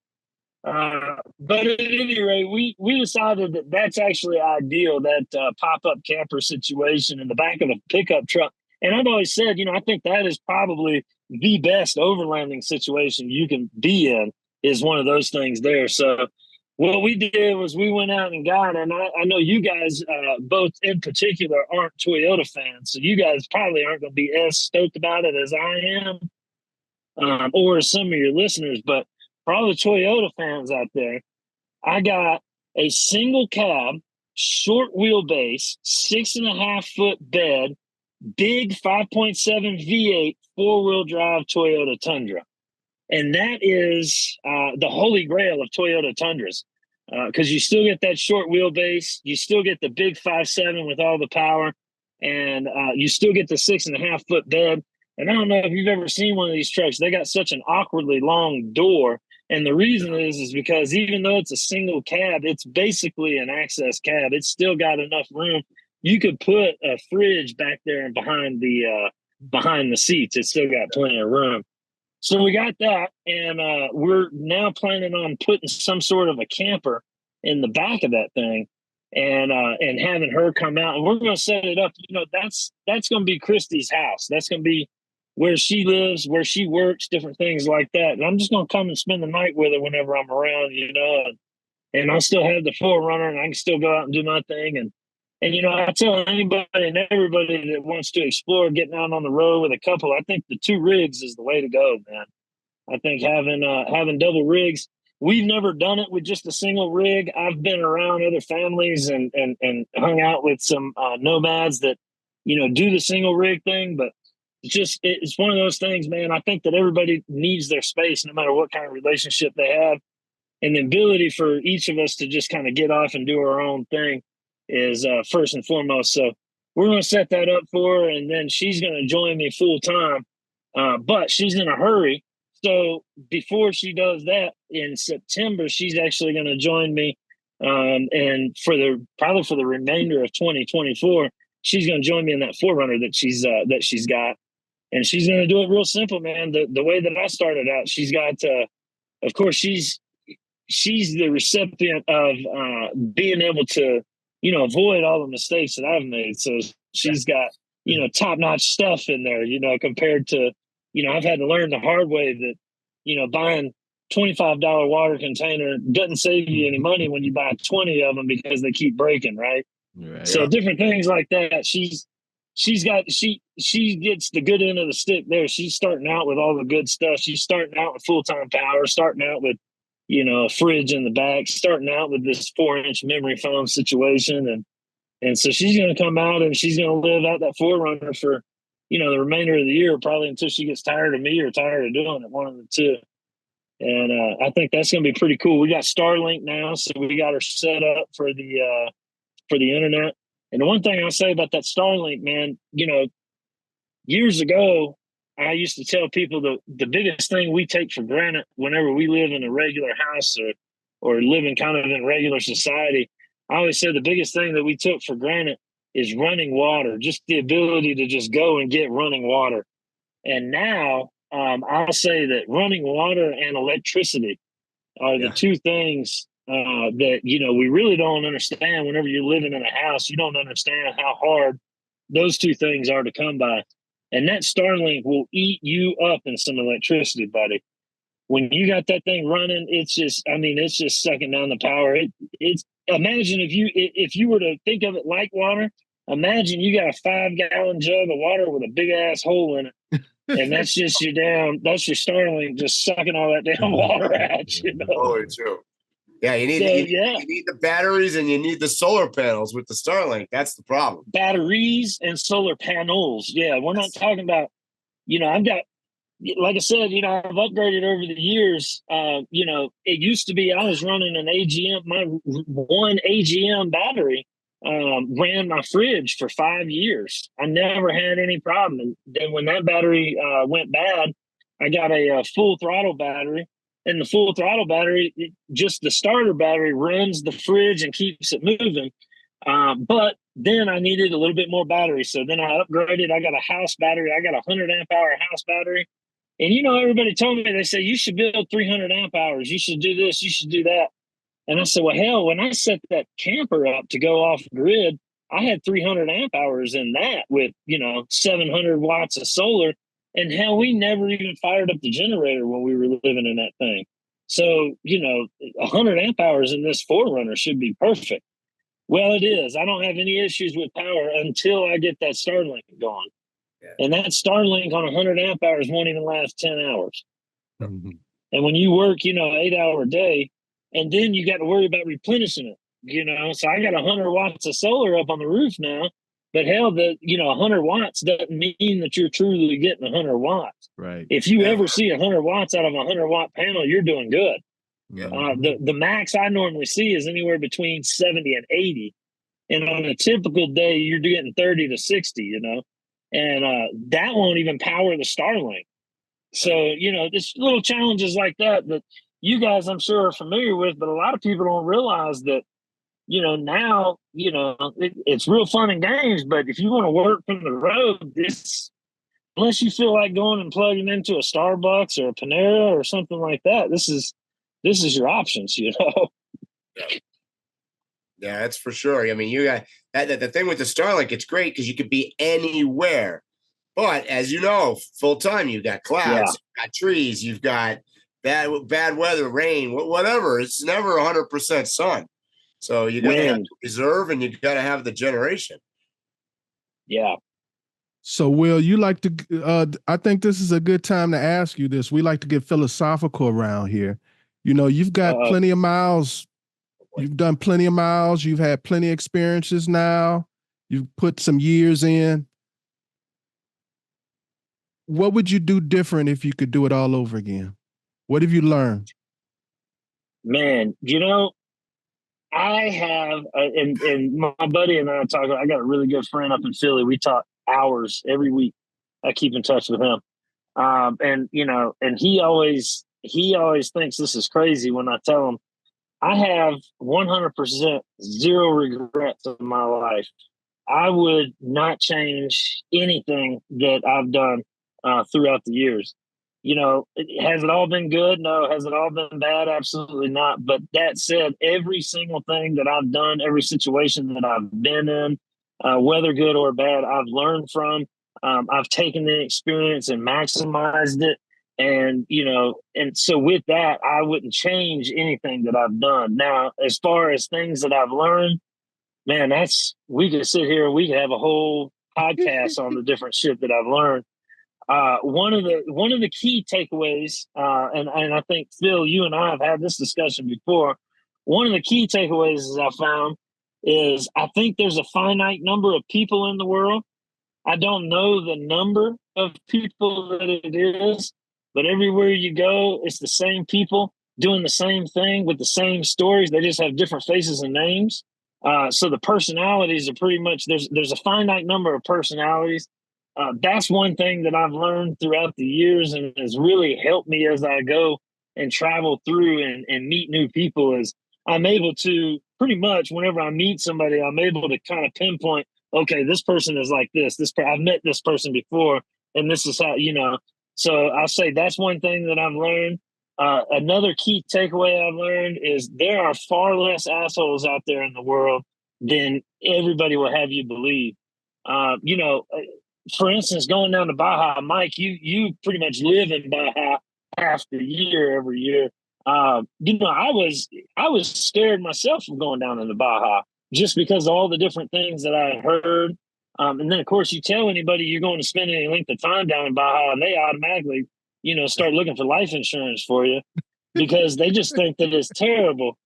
But at any rate, we decided that that's actually ideal, that pop-up camper situation in the back of a pickup truck. And I've always said, I think that is probably the best overlanding situation you can be in, is one of those things there. So what we did was we went out and got, and I know you guys both in particular aren't Toyota fans, so you guys probably aren't going to be as stoked about it as I am, or some of your listeners. But for all the Toyota fans out there, I got a single cab, short wheelbase, 6.5 foot bed, big 5.7 V8 4-wheel drive Toyota Tundra. And that is the holy grail of Toyota Tundras, because you still get that short wheelbase, you still get the big 5.7 with all the power, and you still get the 6.5 foot bed. And I don't know if you've ever seen one of these trucks. They got such an awkwardly long door, and the reason is because even though it's a single cab, it's basically an access cab. It's still got enough room. You could put a fridge back there and behind the seats. It's still got plenty of room. So we got that, and we're now planning on putting some sort of a camper in the back of that thing, and having her come out, and we're going to set it up. That's going to be Christy's house. That's going to be where she lives, where she works, different things like that. And I'm just going to come and spend the night with her whenever I'm around, and I'll still have the 4Runner, and I can still go out and do my thing. And I tell anybody and everybody that wants to explore getting out on the road with a couple, I think the 2 rigs is the way to go, man. I think having double rigs, we've never done it with just a single rig. I've been around other families and hung out with some nomads that, do the single rig thing, but it's one of those things, man. I think that everybody needs their space, no matter what kind of relationship they have. And the ability for each of us to just kind of get off and do our own thing is first and foremost. So we're going to set that up for her, and then she's going to join me full time, but she's in a hurry. So before she does that in September, she's actually going to join me, and probably for the remainder of 2024, she's going to join me in that 4Runner that she's got, and she's going to do it real simple, man. The way that I started out, she's got, of course, she's the recipient of being able to avoid all the mistakes that I've made. So she's got, top-notch stuff in there, compared to, I've had to learn the hard way that, buying $25 water container doesn't save you any money when you buy 20 of them because they keep breaking, right? So different things like that. She gets the good end of the stick there. She's starting out with all the good stuff. She's starting out with full-time power, starting out with, a fridge in the back, starting out with this 4-inch memory foam situation. And so she's going to come out and she's going to live out that 4Runner for, the remainder of the year, probably until she gets tired of me or tired of doing it, one of the two. And I think that's going to be pretty cool. We got STARLINK now, so we got her set up for the internet. And the one thing I'll say about that STARLINK, man, years ago, I used to tell people the biggest thing we take for granted whenever we live in a regular house or living kind of in regular society, I always say the biggest thing that we took for granted is running water, just the ability to just go and get running water. And now I'll say that running water and electricity are the two things that, we really don't understand. Whenever you're living in a house, you don't understand how hard those two things are to come by. And that STARLINK will eat you up in some electricity, buddy. When you got that thing running, it's just sucking down the power. It's imagine if you were to think of it like water, imagine you got a 5-gallon jug of water with a big ass hole in it. And that's just that's your Starlink just sucking all that damn water out, you know. Oh, true. Yeah, you need the batteries and you need the solar panels with the Starlink. That's the problem. Batteries and solar panels. Yeah, we're not talking about, I've got, like I said, I've upgraded over the years. It used to be I was running an AGM, my one AGM battery ran my fridge for 5 years. I never had any problem. And then when that battery went bad, I got a full throttle battery. And the full throttle battery, just the starter battery runs the fridge and keeps it moving. But then I needed a little bit more battery. So then I upgraded. I got a house battery. I got a 100 amp hour house battery. And, everybody told me, they say, you should build 300 amp hours. You should do this. You should do that. And I said, well, hell, when I set that camper up to go off grid, I had 300 amp hours in that with, 700 watts of solar. And hell, we never even fired up the generator when we were living in that thing. So, 100 amp hours in this 4Runner should be perfect. Well, it is. I don't have any issues with power until I get that Starlink going. Yeah. And that Starlink on 100 amp hours won't even last 10 hours. Mm-hmm. And when you work, 8-hour day, and then you got to worry about replenishing it, So I got 100 watts of solar up on the roof now. But hell, 100 watts doesn't mean that you're truly getting 100 watts. Right. If you ever see 100 watts out of a 100 watt panel, you're doing good. Yeah. The max I normally see is anywhere between 70 and 80. And on a typical day, you're getting 30 to 60, and that won't even power the Starlink. So, there's little challenges like that you guys, I'm sure, are familiar with, but a lot of people don't realize that, now, it's real fun and games, but if you want to work from the road, unless you feel like going and plugging into a Starbucks or a Panera or something like that, this is your options, Yeah, that's for sure. I mean, you got the thing with the Starlink, it's great because you could be anywhere. But as you know, full time, you've got clouds, you've got trees, you've got bad weather, rain, whatever. It's never 100% sun. So you got to have to reserve, and you got to have the generation. Yeah. So, Will, you like to, I think this is a good time to ask you this. We like to get philosophical around here. You've got plenty of miles. You've done plenty of miles. You've had plenty of experiences now. You've put some years in. What would you do different if you could do it all over again? What have you learned? Man, I have, and my buddy and I talk. I got a really good friend up in Philly. We talk hours every week. I keep in touch with him, and he always thinks this is crazy when I tell him I have 100% zero regrets in my life. I would not change anything that I've done throughout the years. Has it all been good? No. Has it all been bad? Absolutely not. But that said, every single thing that I've done, every situation that I've been in, whether good or bad, I've learned from. I've taken the experience and maximized it. And, and so with that, I wouldn't change anything that I've done. Now, as far as things that I've learned, man, we could sit here and we could have a whole podcast on the different shit that I've learned. One of the key takeaways, and I think, Phil, you and I have had this discussion before. One of the key takeaways I found is I think there's a finite number of people in the world. I don't know the number of people that it is, but everywhere you go, it's the same people doing the same thing with the same stories. They just have different faces and names. So the personalities are pretty much, there's a finite number of personalities. That's one thing that I've learned throughout the years and has really helped me as I go and travel through and meet new people is I'm able to pretty much whenever I meet somebody, I'm able to kind of pinpoint, okay, this person is like this. I've met this person before and this is how, so I'll say that's one thing that I've learned. Another key takeaway I've learned is there are far less assholes out there in the world than everybody will have you believe. For instance, going down to Baja, Mike, you pretty much live in Baja half the year every year. I was scared myself from going down into Baja just because of all the different things that I heard And then, of course, you tell anybody you're going to spend any length of time down in Baja, and they automatically, start looking for life insurance for you because they just think that it's terrible.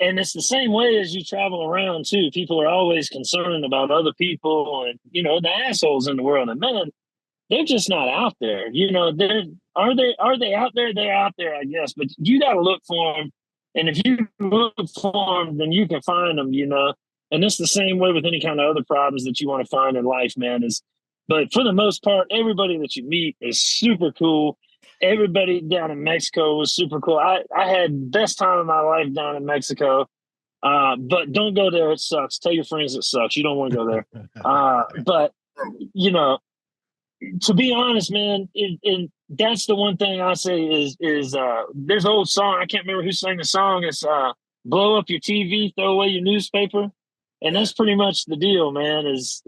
And it's the same way as you travel around, too. People are always concerned about other people and, the assholes in the world. And, man, they're just not out there. Are they out there? They're out there, I guess. But you got to look for them. And if you look for them, then you can find them, And it's the same way with any kind of other problems that you want to find in life, man. But for the most part, everybody that you meet is super cool. Everybody down in Mexico was super cool. I had best time of my life down in Mexico. But don't go there. It sucks. Tell your friends it sucks. You don't want to go there. But, to be honest, man, and that's the one thing I say is there's an old song. I can't remember who sang the song. It's blow up your TV, throw away your newspaper. And that's pretty much the deal, man, is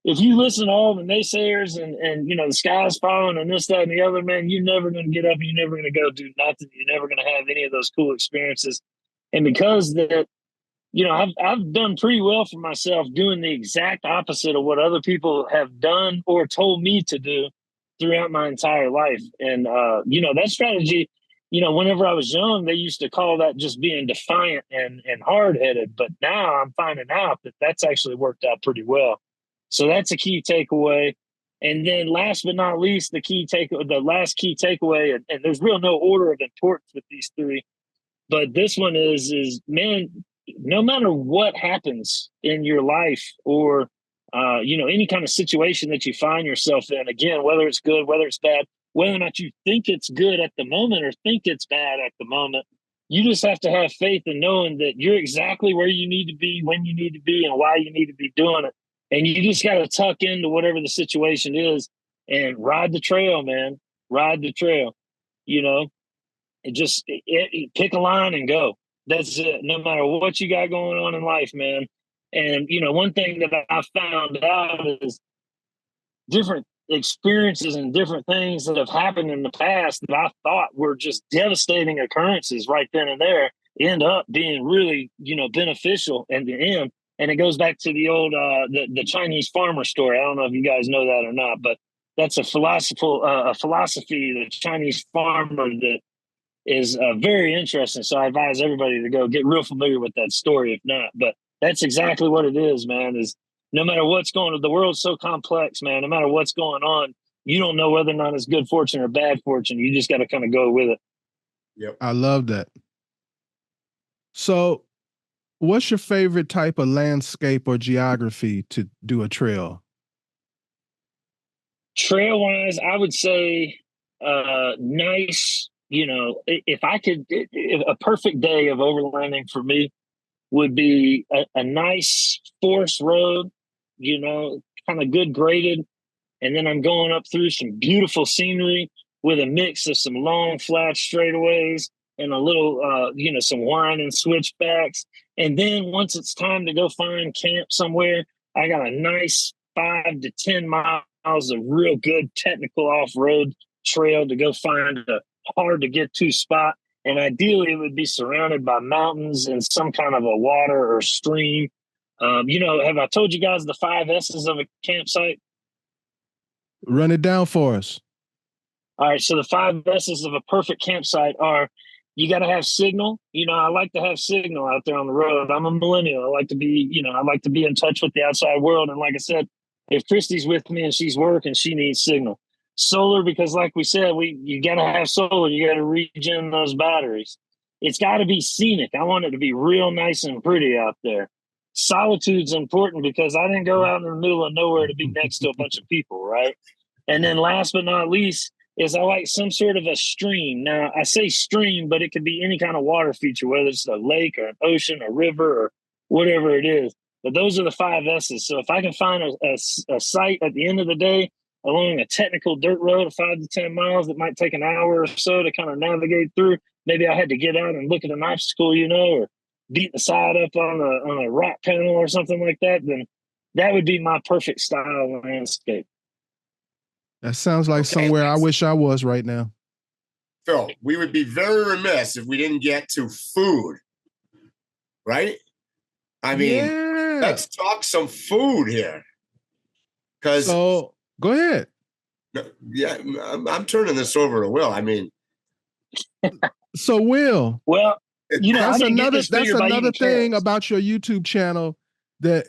if you listen to all the naysayers and the sky's falling and this, that, and the other, man, you're never going to get up and you're never going to go do nothing. You're never going to have any of those cool experiences. And because that, I've done pretty well for myself doing the exact opposite of what other people have done or told me to do throughout my entire life. And, that strategy, whenever I was young, they used to call that just being defiant and hard-headed. But now I'm finding out that that's actually worked out pretty well. So that's a key takeaway. And then last but not least, the last key takeaway, and there's real no order of importance with these three, but this one is man, no matter what happens in your life or, any kind of situation that you find yourself in, again, whether it's good, whether it's bad, whether or not you think it's good at the moment or think it's bad at the moment, you just have to have faith in knowing that you're exactly where you need to be, when you need to be, and why you need to be doing it. And you just got to tuck into whatever the situation is and ride the trail, man. Ride the trail, and just pick a line and go. That's it. No matter what you got going on in life, man. And, one thing that I found out is different experiences and different things that have happened in the past that I thought were just devastating occurrences right then and there end up being really, beneficial in the end. And it goes back to the old, the Chinese farmer story. I don't know if you guys know that or not, but that's a philosophy, the Chinese farmer that is very interesting. So I advise everybody to go get real familiar with that story, if not. But that's exactly what it is, man, is no matter what's going on, the world's so complex, man. No matter what's going on, you don't know whether or not it's good fortune or bad fortune. You just got to kind of go with it. Yep. I love that. So what's your favorite type of landscape or geography to do a trail? Trail-wise, I would say nice, if I could, a perfect day of overlanding for me would be a nice forest road, kind of good graded. And then I'm going up through some beautiful scenery with a mix of some long, flat straightaways and a little, some winding switchbacks. And then once it's time to go find camp somewhere, I got a nice 5 to 10 miles of real good technical off-road trail to go find a hard to get to spot. And ideally it would be surrounded by mountains and some kind of a water or stream. Have I told you guys the 5 S's of a campsite? Run it down for us. All right. So the 5 S's of a perfect campsite are, you got to have signal. I like to have signal out there on the road. I'm a millennial. I like to be, I like to be in touch with the outside world. And like I said, if Christy's with me and she's working, she needs signal. Solar, because like we said, you got to have solar. You got to regen those batteries. It's got to be scenic. I want it to be real nice and pretty out there. Solitude's important because I didn't go out in the middle of nowhere to be next to a bunch of people, right? And then last but not least is I like some sort of a stream. Now, I say stream, but it could be any kind of water feature, whether it's a lake or an ocean or river or whatever it is. But those are the 5 S's. So if I can find a site at the end of the day along a technical dirt road of 5 to 10 miles that might take an hour or so to kind of navigate through, maybe I had to get out and look at an obstacle, or beat the side up on a rock panel or something like that, then that would be my perfect style landscape. That sounds like somewhere I wish I was right now. Phil, we would be very remiss if we didn't get to food, right? I mean, let's talk some food here. Because So go ahead. yeah, I'm turning this over to Will. I mean, So Will, Well, you know, that's I didn't get another this figured by another eating thing carrots. about your YouTube channel that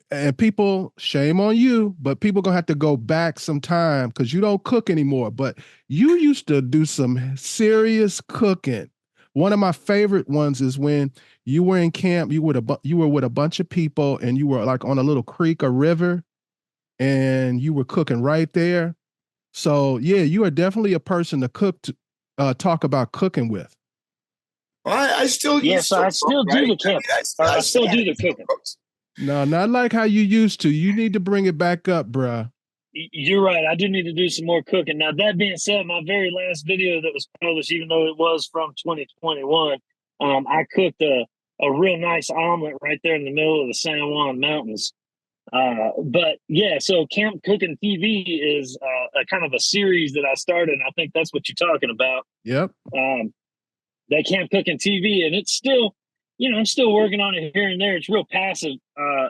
and people, shame on you, but people gonna have to go back some time because you don't cook anymore. But you used to do some serious cooking. One of my favorite ones is when you were in camp. You were with a bunch of people, and you were like on a little creek or river, and you were cooking right there. So yeah, you are definitely a person to talk about cooking with. I still Yes, I still do the camp. I still do the cooking. No, not like how you used to. You need to bring it back up, bruh. You're right. I do need to do some more cooking. Now, that being said, my very last video that was published, even though it was from 2021, I cooked a real nice omelet right there in the middle of the San Juan Mountains. But yeah, so Camp Cooking TV is a kind of a series that I started. And I think that's what you're talking about. Yep. That Camp Cooking TV, and it's still, you know, I'm still working on it here and there. It's real passive.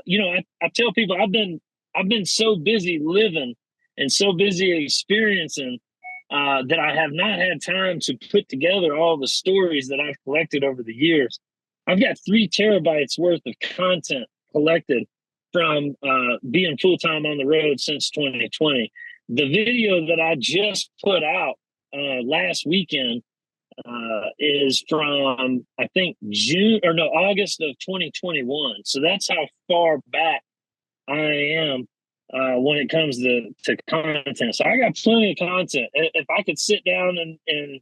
You know, I tell people I've been so busy living and so busy experiencing that I have not had time to put together all the stories that I've collected over the years. I've got 3 terabytes worth of content collected from being full-time on the road since 2020. The video that I just put out last weekend is from, I think, August of 2021. So that's how far back I am when it comes to content. So I got plenty of content. If I could sit down and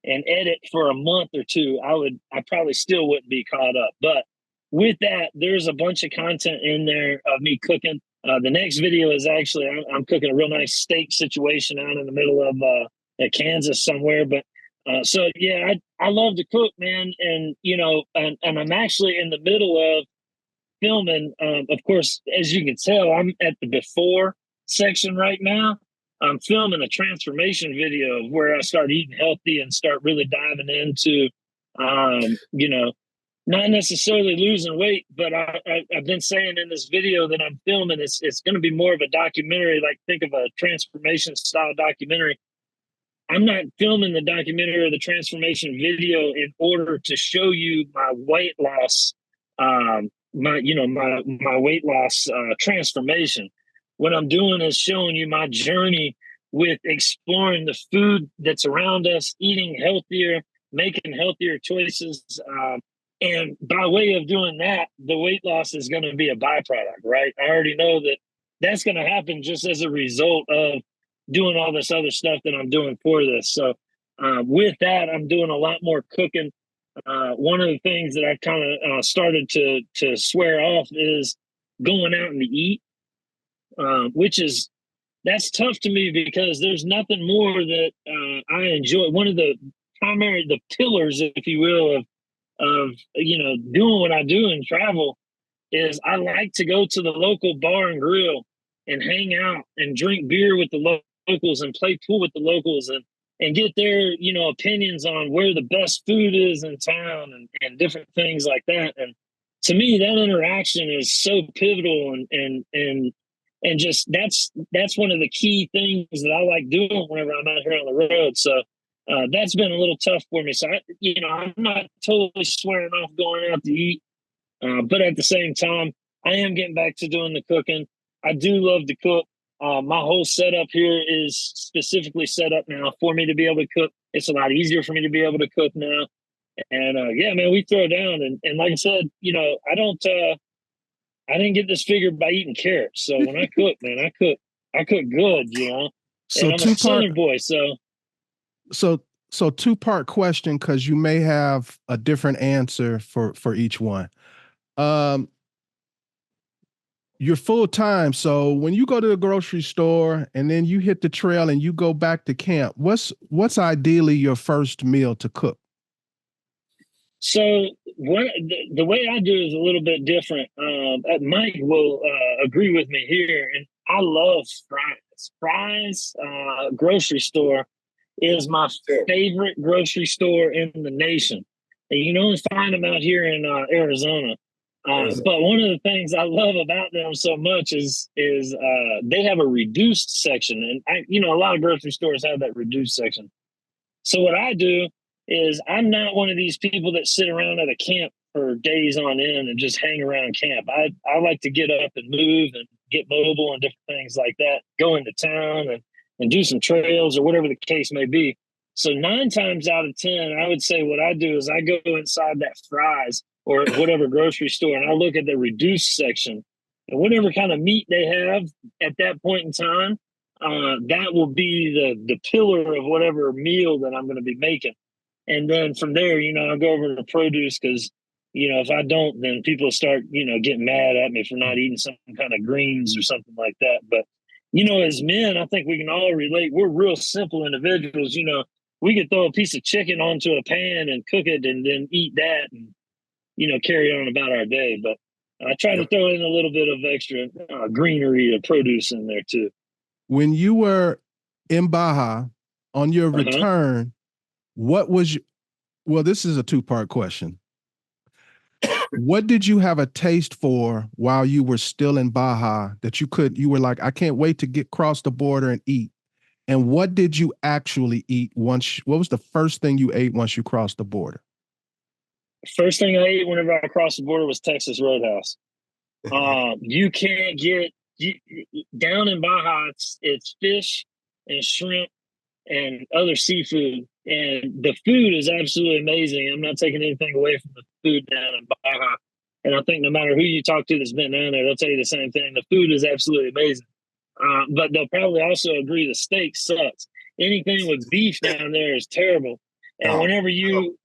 edit for a month or two, I probably still wouldn't be caught up. But with that, there's a bunch of content in there of me cooking. The next video is actually, I'm cooking a real nice steak situation out in the middle of Kansas somewhere. But so yeah, I love to cook, man, and you know, and I'm actually in the middle of filming. Of course, as you can tell, I'm at the before section right now. I'm filming a transformation video of where I start eating healthy and start really diving into, you know, not necessarily losing weight, but I've been saying in this video that I'm filming, it's going to be more of a documentary. Like, think of a transformation style documentary. I'm not filming the documentary or the transformation video in order to show you my weight loss, my weight loss transformation. What I'm doing is showing you my journey with exploring the food that's around us, eating healthier, making healthier choices. And by way of doing that, the weight loss is going to be a byproduct, right? I already know that that's going to happen just as a result of doing all this other stuff that I'm doing for this. So with that, I'm doing a lot more cooking. One of the things that I've kind of started to swear off is going out and to eat, that's tough to me because there's nothing more that I enjoy. One of the pillars, if you will, of you know, doing what I do in travel is I like to go to the local bar and grill and hang out and drink beer with the locals and play pool with the locals and get their, you know, opinions on where the best food is in town and different things like that. And to me, that interaction is so pivotal and just that's one of the key things that I like doing whenever I'm out here on the road. So that's been a little tough for me. So I'm not totally swearing off going out to eat, but at the same time, I am getting back to doing the cooking. I do love to cook. My whole setup here is specifically set up now for me to be able to cook. It's a lot easier for me to be able to cook now. And yeah, man, we throw down. And like I said, you know, I didn't get this figured by eating carrots. So when I cook, man, I cook good, you know. So and I'm a Southern boy, So two-part question, because you may have a different answer for each one. You're full-time, so when you go to the grocery store and then you hit the trail and you go back to camp, what's ideally your first meal to cook? So the way I do is a little bit different. Mike will agree with me here, and I love fries. Fries, grocery store is my favorite grocery store in the nation. And you can only find them out here in Arizona. But one of the things I love about them so much is they have a reduced section, and a lot of grocery stores have that reduced section. So what I do is I'm not one of these people that sit around at a camp for days on end and just hang around camp. I like to get up and move and get mobile and different things like that, go into town and do some trails or whatever the case may be. So 9 times out of 10, I would say what I do is I go inside that Fry's or whatever grocery store, and I look at the reduced section, and whatever kind of meat they have at that point in time, that will be the pillar of whatever meal that I'm going to be making. And then from there, I'll go over to produce because, if I don't, then people start, getting mad at me for not eating some kind of greens or something like that. But, as men, I think we can all relate. We're real simple individuals. We could throw a piece of chicken onto a pan and cook it and then eat that and, carry on about our day. But I try to throw in a little bit of extra greenery or produce in there too. When you were in Baja on your return, what was this is a 2-part question. What did you have a taste for while you were still in Baja that you were like, I can't wait to get across the border and eat? And what did you actually eat what was the first thing you ate once you crossed the border? First thing I ate whenever I crossed the border was Texas Roadhouse. You can't get down in Baja. It's fish and shrimp and other seafood, and the food is absolutely amazing. I'm not taking anything away from the food down in Baja, and I think no matter who you talk to that's been down there, they'll tell you the same thing. The food is absolutely amazing, but they'll probably also agree the steak sucks. Anything with beef down there is terrible, and whenever you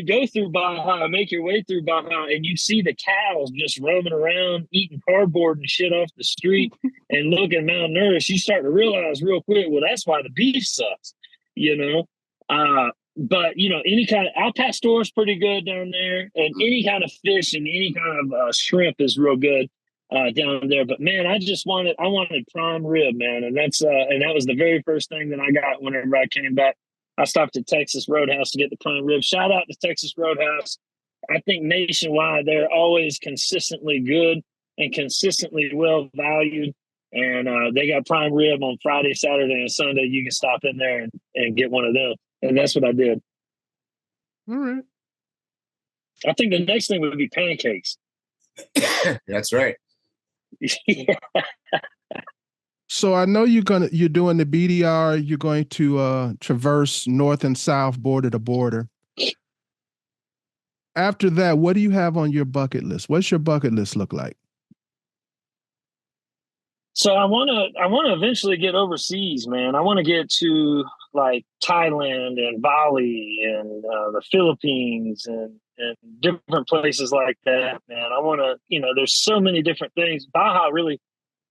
go through Baja, make your way through Baja, and you see the cows just roaming around, eating cardboard and shit off the street and looking malnourished, you start to realize real quick, well, that's why the beef sucks, But, any kind of al pastor is pretty good down there, and any kind of fish and any kind of shrimp is real good down there. But, man, I wanted prime rib, man, and that was the very first thing that I got whenever I came back. I stopped at Texas Roadhouse to get the prime rib. Shout out to Texas Roadhouse. I think nationwide, they're always consistently good and consistently well valued. And they got prime rib on Friday, Saturday, and Sunday. You can stop in there and get one of them. And that's what I did. All right. I think the next thing would be pancakes. That's right. Yeah. So I know you're doing the BDR. You're going to traverse north and south, border to border. After that, what do you have on your bucket list? What's your bucket list look like? So I want to eventually get overseas, man. I want to get to like Thailand and Bali and the Philippines and different places like that, man. I want to, there's so many different things. Baja really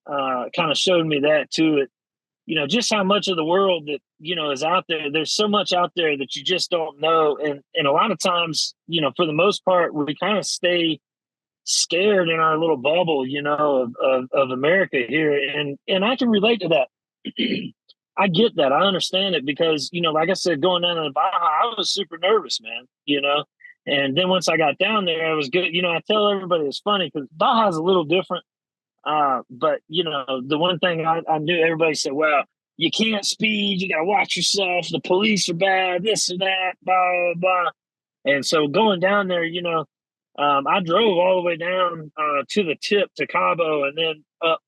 kind of showed me that too. Just how much of the world that, is out there. There's so much out there that you just don't know. And a lot of times, for the most part, we kind of stay scared in our little bubble, of America here. And I can relate to that. I get that. I understand it because, like I said, going down to the Baja, I was super nervous, man, and then once I got down there, it was good. I tell everybody it's funny because Baja is a little different. But the one thing I knew, everybody said, well, you can't speed, you got to watch yourself, the police are bad, this and that, blah, blah, blah. And so going down there, I drove all the way down to the tip to Cabo and then up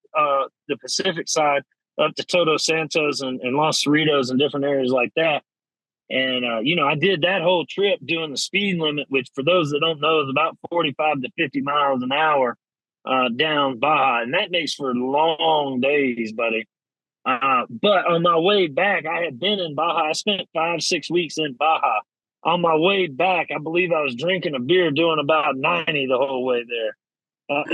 the Pacific side up to Todos Santos and Los Cerritos and different areas like that. And, I did that whole trip doing the speed limit, which for those that don't know is about 45 to 50 miles an hour down Baja. And that makes for long days, buddy. But on my way back, I had been in Baja. I spent 5-6 weeks in Baja. On my way back, I believe I was drinking a beer doing about 90 the whole way there.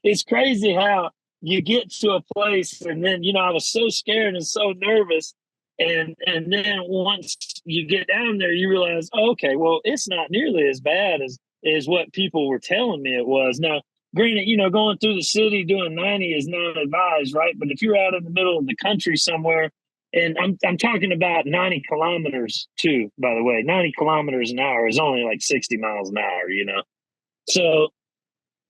It's crazy how you get to a place and then, I was so scared and so nervous. And then once you get down there, you realize, okay, well, it's not nearly as bad as what people were telling me it was. Now, granted, going through the city doing 90 is not advised, right? But if you're out in the middle of the country somewhere And I'm talking about 90 kilometers too, by the way. 90 kilometers an hour is only like 60 miles an hour, you know? So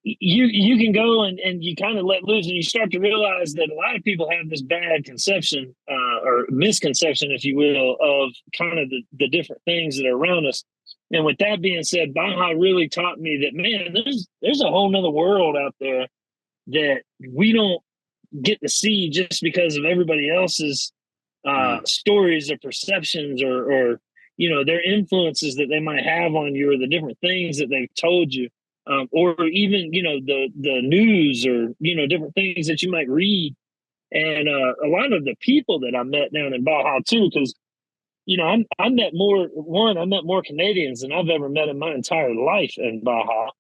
you can go and you kind of let loose, and you start to realize that a lot of people have this bad conception or misconception, if you will, of kind of the different things that are around us. And with that being said, Baja really taught me that, man, there's a whole nother world out there that we don't get to see just because of everybody else's stories or perceptions or you know, their influences that they might have on you, or the different things that they've told you, or even, you know, the news, or, you know, different things that you might read. And a lot of the people that I met down in Baja too, because, you know, I met more Canadians than I've ever met in my entire life in Baja.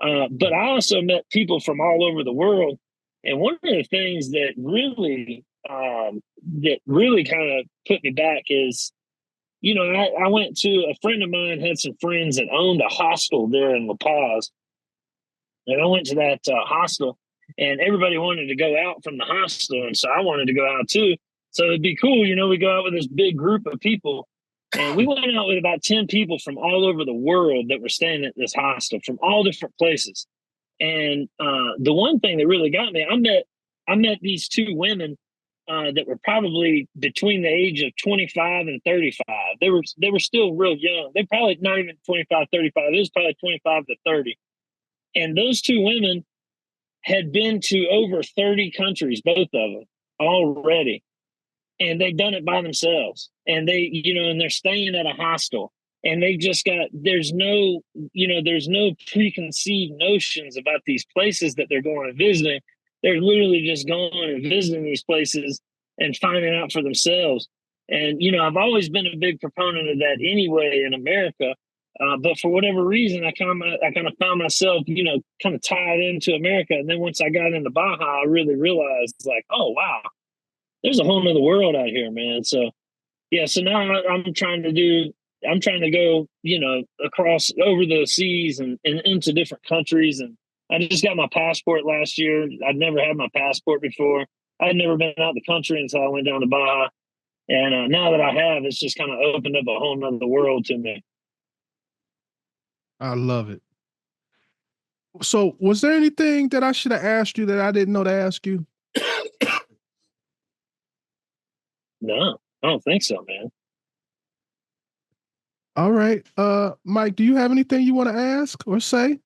But I also met people from all over the world. And one of the things that really kind of put me back is, you know, I went to, a friend of mine had some friends that owned a hostel there in La Paz. And I went to that hostel, and everybody wanted to go out from the hostel. And so I wanted to go out too. So it'd be cool, you know, we go out with this big group of people. And we went out with about 10 people from all over the world that were staying at this hostel from all different places. And the one thing that really got me, I met these two women that were probably between the age of 25 and 35. They were still real young. They're probably not even 25, 35. It was probably 25 to 30. And those two women had been to over 30 countries, both of them, already. And they've done it by themselves. And they, you know, and they're staying at a hostel. And they just got, there's no preconceived notions about these places that they're going and visiting. They're literally just going and visiting these places and finding out for themselves. And, you know, I've always been a big proponent of that anyway in America. But for whatever reason, I kind of found myself, you know, kind of tied into America. And then once I got into Baja, I really realized, like, oh, wow, there's a whole nother world out here, man. So, yeah, so now I'm trying to go, you know, across over the seas and into different countries. And I just got my passport last year. I'd never had my passport before. I'd never been out of the country until I went down to Baja. And now that I have, it's just kind of opened up a whole nother world to me. I love it. So was there anything that I should have asked you that I didn't know to ask you? No, I don't think so, man. All right. Mike, do you have anything you want to ask or say?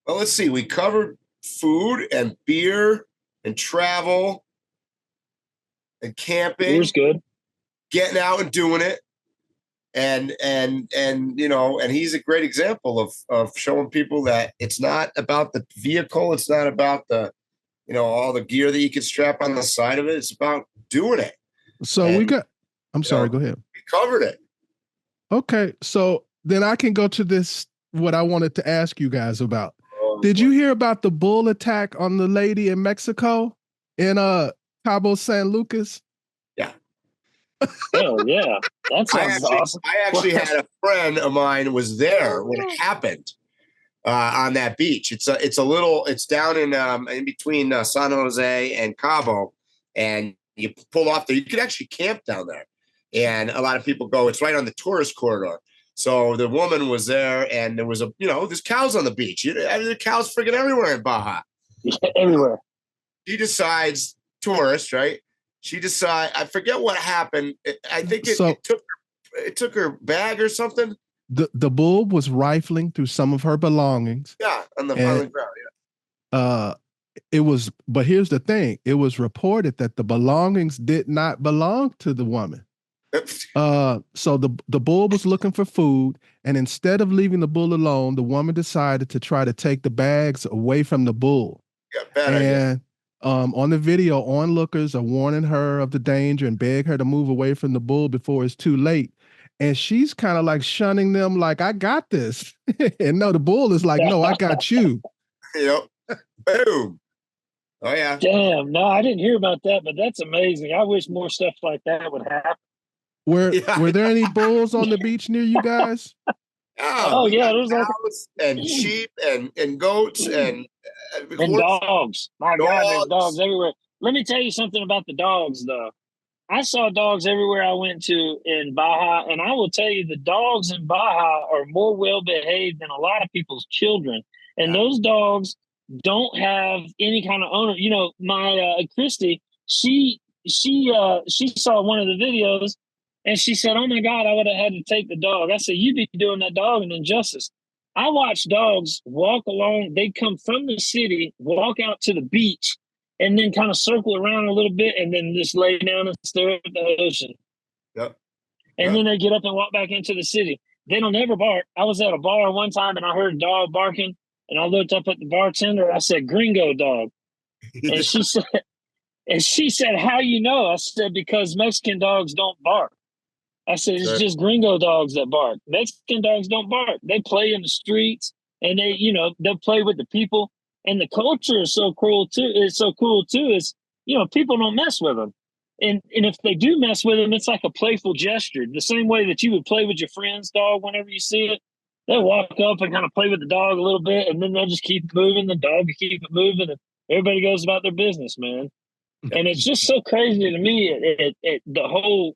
Well, let's see. We covered food and beer and travel and camping. It was good. Getting out and doing it. And you know, and he's a great example of showing people that it's not about the vehicle. It's not about the, you know, all the gear that you can strap on the side of it. It's about doing it. So I'm sorry, go ahead. We covered it. Okay. So then I can go to this, what I wanted to ask you guys about. Did you hear about the bull attack on the lady in Mexico in Cabo San Lucas? Yeah. Oh yeah, that sounds awesome. I actually had a friend of mine was there when it happened on that beach. It's down in between San Jose and Cabo, and you pull off there. You could actually camp down there, and a lot of people go. It's right on the tourist corridor. So the woman was there, and there was there's cows on the beach. There's cows freaking everywhere in Baja. Everywhere. She decides, tourist, right? She decided, I forget what happened. I think it took her bag or something. The bull was rifling through some of her belongings. Yeah, on the ground. Yeah. But here's the thing: it was reported that the belongings did not belong to the woman. So the bull was looking for food, and instead of leaving the bull alone, the woman decided to try to take the bags away from the bull. Yeah, bad idea. On the video, onlookers are warning her of the danger and beg her to move away from the bull before it's too late. And she's kind of like shunning them, like, I got this. And no, the bull is like, no, I got you. Yep. Boom. Oh, yeah. Damn. No, I didn't hear about that, but that's amazing. I wish more stuff like that would happen. Were there any bulls on the beach near you guys? Oh yeah, there's cows and sheep and goats and dogs. My God, there's dogs everywhere. Let me tell you something about the dogs, though. I saw dogs everywhere I went to in Baja, and I will tell you, the dogs in Baja are more well behaved than a lot of people's children. And those dogs don't have any kind of owner. You know, my Christy, she saw one of the videos, and she said, "Oh my God, I would have had to take the dog." I said, "You'd be doing that dog an injustice." I watch dogs walk along. They come from the city, walk out to the beach, and then kind of circle around a little bit, and then just lay down and stare at the ocean. Yep. And then they get up and walk back into the city. They don't ever bark. I was at a bar one time, and I heard a dog barking, and I looked up at the bartender. I said, "Gringo dog." And she said, "How you know?" I said, "Because Mexican dogs don't bark." I said, "It's just gringo dogs that bark. Mexican dogs don't bark. They play in the streets, and they'll play with the people. And the culture is so cool too. It's so cool too. Is people don't mess with them, and if they do mess with them, it's like a playful gesture. The same way that you would play with your friend's dog whenever you see it. They'll walk up and kind of play with the dog a little bit, and then they'll just keep moving. The dog will keep it moving, and everybody goes about their business, man. And it's just so crazy to me. The whole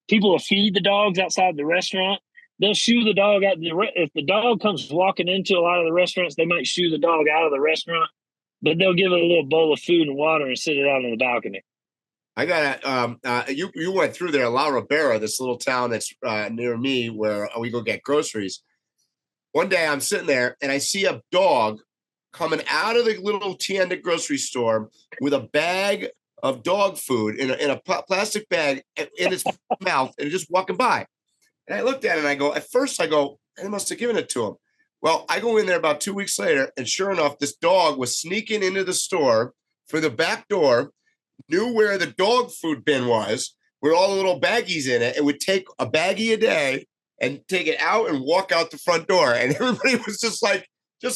people will feed the dogs outside the restaurant. They'll shoo the dog out. If the dog comes walking into a lot of the restaurants, they might shoo the dog out of the restaurant, but they'll give it a little bowl of food and water and sit it out on the balcony. I got you went through there, La Ribera, this little town that's near me where we go get groceries. One day I'm sitting there and I see a dog coming out of the little tienda grocery store with a bag of dog food in a plastic bag in its mouth and just walking by. And I looked at it and at first I go, they must have given it to him. Well, I go in there about 2 weeks later, and sure enough, this dog was sneaking into the store through the back door, knew where the dog food bin was, with all the little baggies in it, and would take a baggie a day and take it out and walk out the front door. And everybody was just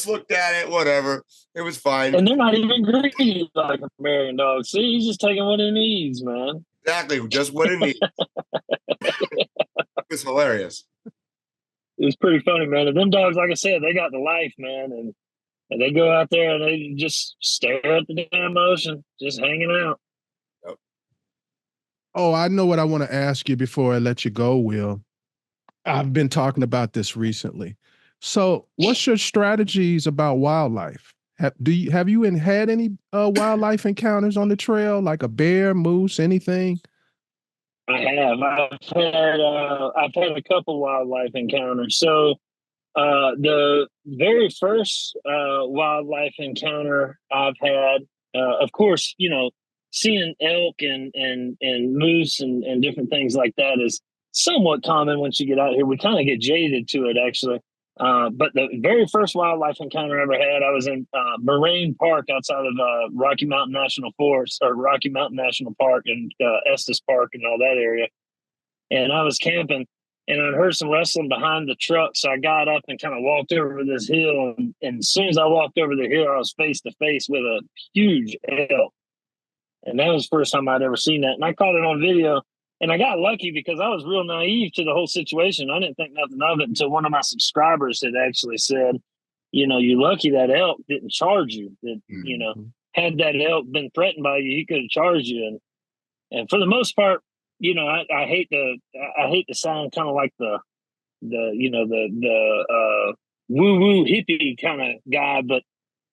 looked at it, whatever. It was fine. And they're not even greedy like American dogs. See, he's just taking what he needs, man. Exactly, just what it needs. It was hilarious. It was pretty funny, man. And them dogs, like I said, they got the life, man. And they go out there and they just stare at the damn ocean, just hanging out. Yep. Oh, I know what I want to ask you before I let you go, Will. I've been talking about this recently. So what's your strategies about wildlife? Have you had any wildlife encounters on the trail, like a bear, moose, anything? I have. I've had a couple wildlife encounters. So the very first wildlife encounter I've had, of course, seeing elk and moose and different things like that is somewhat common once you get out here. We kind of get jaded to it, actually. But the very first wildlife encounter I ever had, I was in Moraine Park outside of Rocky Mountain National Forest, or Rocky Mountain National Park, and Estes Park and all that area. And I was camping, and I'd heard some rustling behind the truck. So I got up and kind of walked over this hill. And as soon as I walked over the hill, I was face to face with a huge elk. And that was the first time I'd ever seen that. And I caught it on video. And I got lucky because I was real naive to the whole situation. I didn't think nothing of it until one of my subscribers had actually said, you're lucky that elk didn't charge you. That, had that elk been threatened by you, he could have charged you. And for the most part, I hate to sound kind of like the woo-woo hippie kind of guy, but,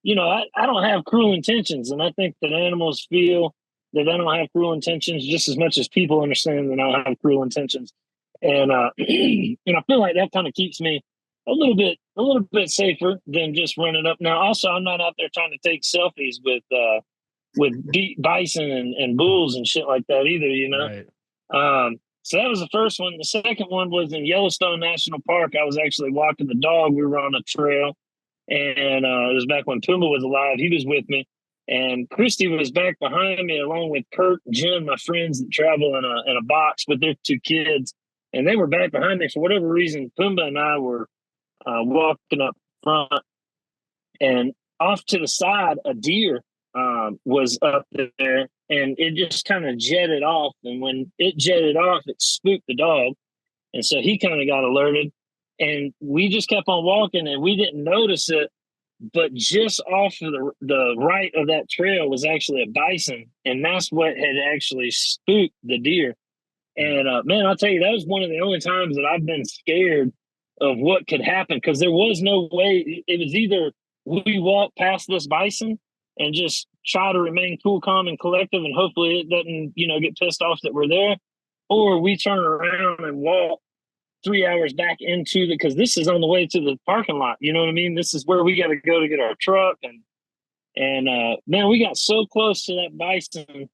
I don't have cruel intentions. And I think that animals feel that I don't have cruel intentions just as much as people understand that I don't have cruel intentions. And I feel like that kind of keeps me a little bit safer than just running up. Now, also, I'm not out there trying to take selfies with bison and bulls and shit like that either, Right. So that was the first one. The second one was in Yellowstone National Park. I was actually walking the dog. We were on a trail, and it was back when Pumbaa was alive. He was with me. And Christy was back behind me along with Kurt and Jim, my friends that travel in a box with their two kids. And they were back behind me for whatever reason. Pumbaa and I were walking up front. And off to the side, a deer was up there. And it just kind of jetted off. And when it jetted off, it spooked the dog. And so he kind of got alerted. And we just kept on walking, and we didn't notice it but just off of the right of that trail was actually a bison, and that's what had actually spooked the deer. And man, I'll tell you, that was one of the only times that I've been scared of what could happen, because there was no way. It was either we walk past this bison and just try to remain cool, calm, and collective, and hopefully it doesn't, get pissed off that we're there, or we turn around and walk 3 hours back into because this is on the way to the parking lot. You know what I mean? This is where we got to go to get our truck. And man, we got so close to that bison.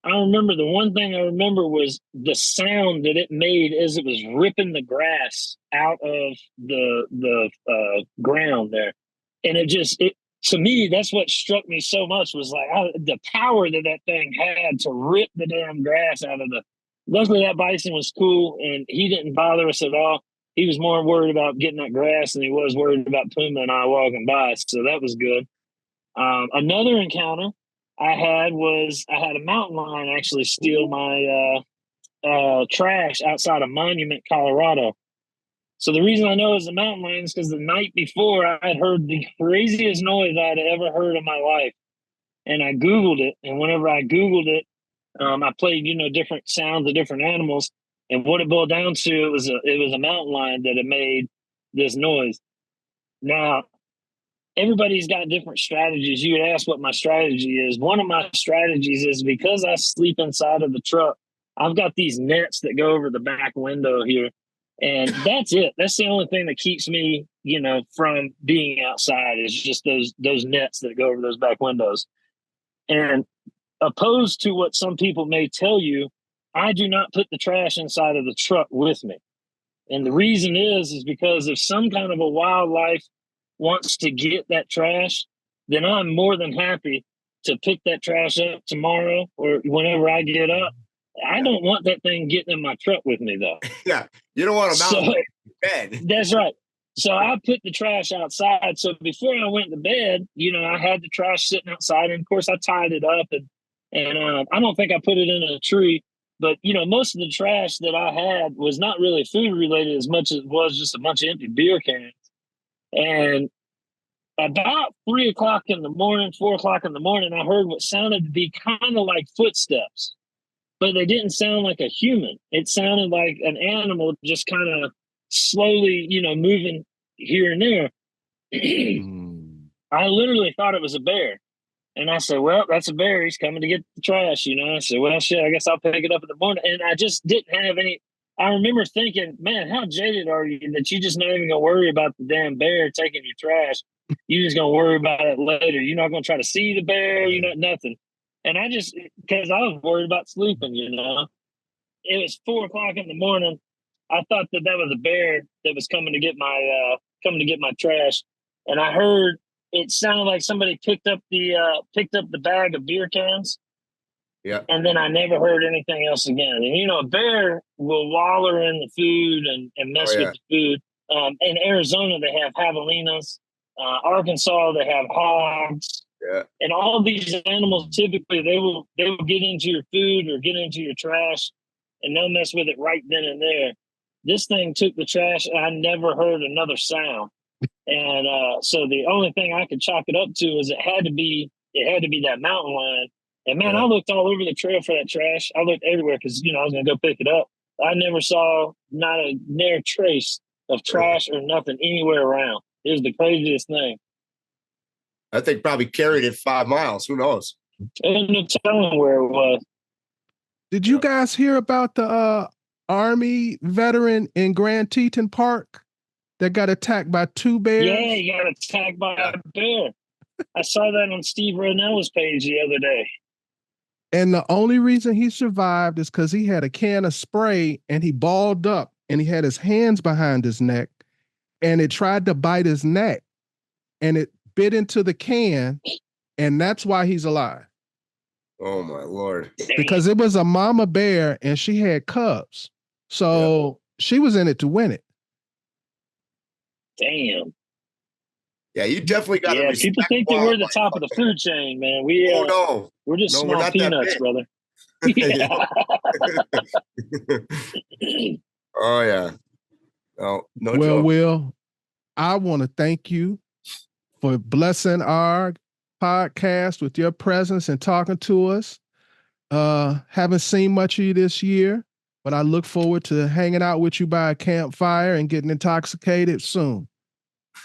I remember the one thing I remember was the sound that it made as it was ripping the grass out of the ground there. And it to me, that's what struck me so much, was like the power that thing had to rip the damn grass out of the. Luckily, that bison was cool, and he didn't bother us at all. He was more worried about getting that grass than he was worried about Puma and I walking by, so that was good. Another encounter I had a mountain lion actually steal my trash outside of Monument, Colorado. So the reason I know it was a mountain lion is because the night before I had heard the craziest noise I had ever heard in my life. And I Googled it. And whenever I Googled it, I played, different sounds of different animals. And what it boiled down to, it was a mountain lion that had made this noise. Now, everybody's got different strategies. You would ask what my strategy is. One of my strategies is, because I sleep inside of the truck, I've got these nets that go over the back window here. And that's it. That's the only thing that keeps me, from being outside, is just those nets that go over those back windows. And opposed to what some people may tell you, I do not put the trash inside of the truck with me. And the reason is because if some kind of a wildlife wants to get that trash, then I'm more than happy to pick that trash up tomorrow or whenever I get up. I don't want that thing getting in my truck with me, though. Yeah, you don't want a mountain lion in bed. That's right. So I put the trash outside. So before I went to bed, I had the trash sitting outside, and of course I tied it up, and I don't think I put it in a tree. But most of the trash that I had was not really food related as much as it was just a bunch of empty beer cans. And about 3 o'clock in the morning, 4 o'clock in the morning, I heard what sounded to be kind of like footsteps, but they didn't sound like a human. It sounded like an animal just kind of slowly, moving here and there. I literally thought it was a bear. And I said, well, that's a bear. He's coming to get the trash, I said, well, shit, I guess I'll pick it up in the morning. And I just didn't have any. I remember thinking, man, how jaded are you that you just not even going to worry about the damn bear taking your trash? You're just going to worry about it later. You're not going to try to see the bear. You're not nothing. And because I was worried about sleeping, It was 4 o'clock in the morning. I thought that was a bear that was coming to get my trash. And I heard, it sounded like somebody picked up the bag of beer cans. Yeah. And then I never heard anything else again. And a bear will waller in the food and mess with the food. In Arizona, they have javelinas. Arkansas, they have hogs. Yeah. And all these animals, typically, they will get into your food or get into your trash, and they'll mess with it right then and there. This thing took the trash, and I never heard another sound. And so the only thing I could chalk it up to is it had to be that mountain lion. And man, I looked all over the trail for that trash. I looked everywhere because I was gonna go pick it up. I never saw not a near trace of trash or nothing anywhere around. It was the craziest thing. I think probably carried it 5 miles. Who knows? And no telling where it was. Did you guys hear about the Army veteran in Grand Teton Park that got attacked by 2 bears? Yeah, he got attacked by a bear. I saw that on Steve Ronell's page the other day. And the only reason he survived is because he had a can of spray and he balled up and he had his hands behind his neck and it tried to bite his neck and it bit into the can, and that's why he's alive. Oh my Lord. Because it was a mama bear and she had cubs. So she was in it to win it. Damn. Yeah, you definitely got to. Yeah, people think that we're the top of the food chain, man. We're just small peanuts, brother. Oh yeah. No well, joke. Will, I want to thank you for blessing our podcast with your presence and talking to us. Haven't seen much of you this year, but I look forward to hanging out with you by a campfire and getting intoxicated soon.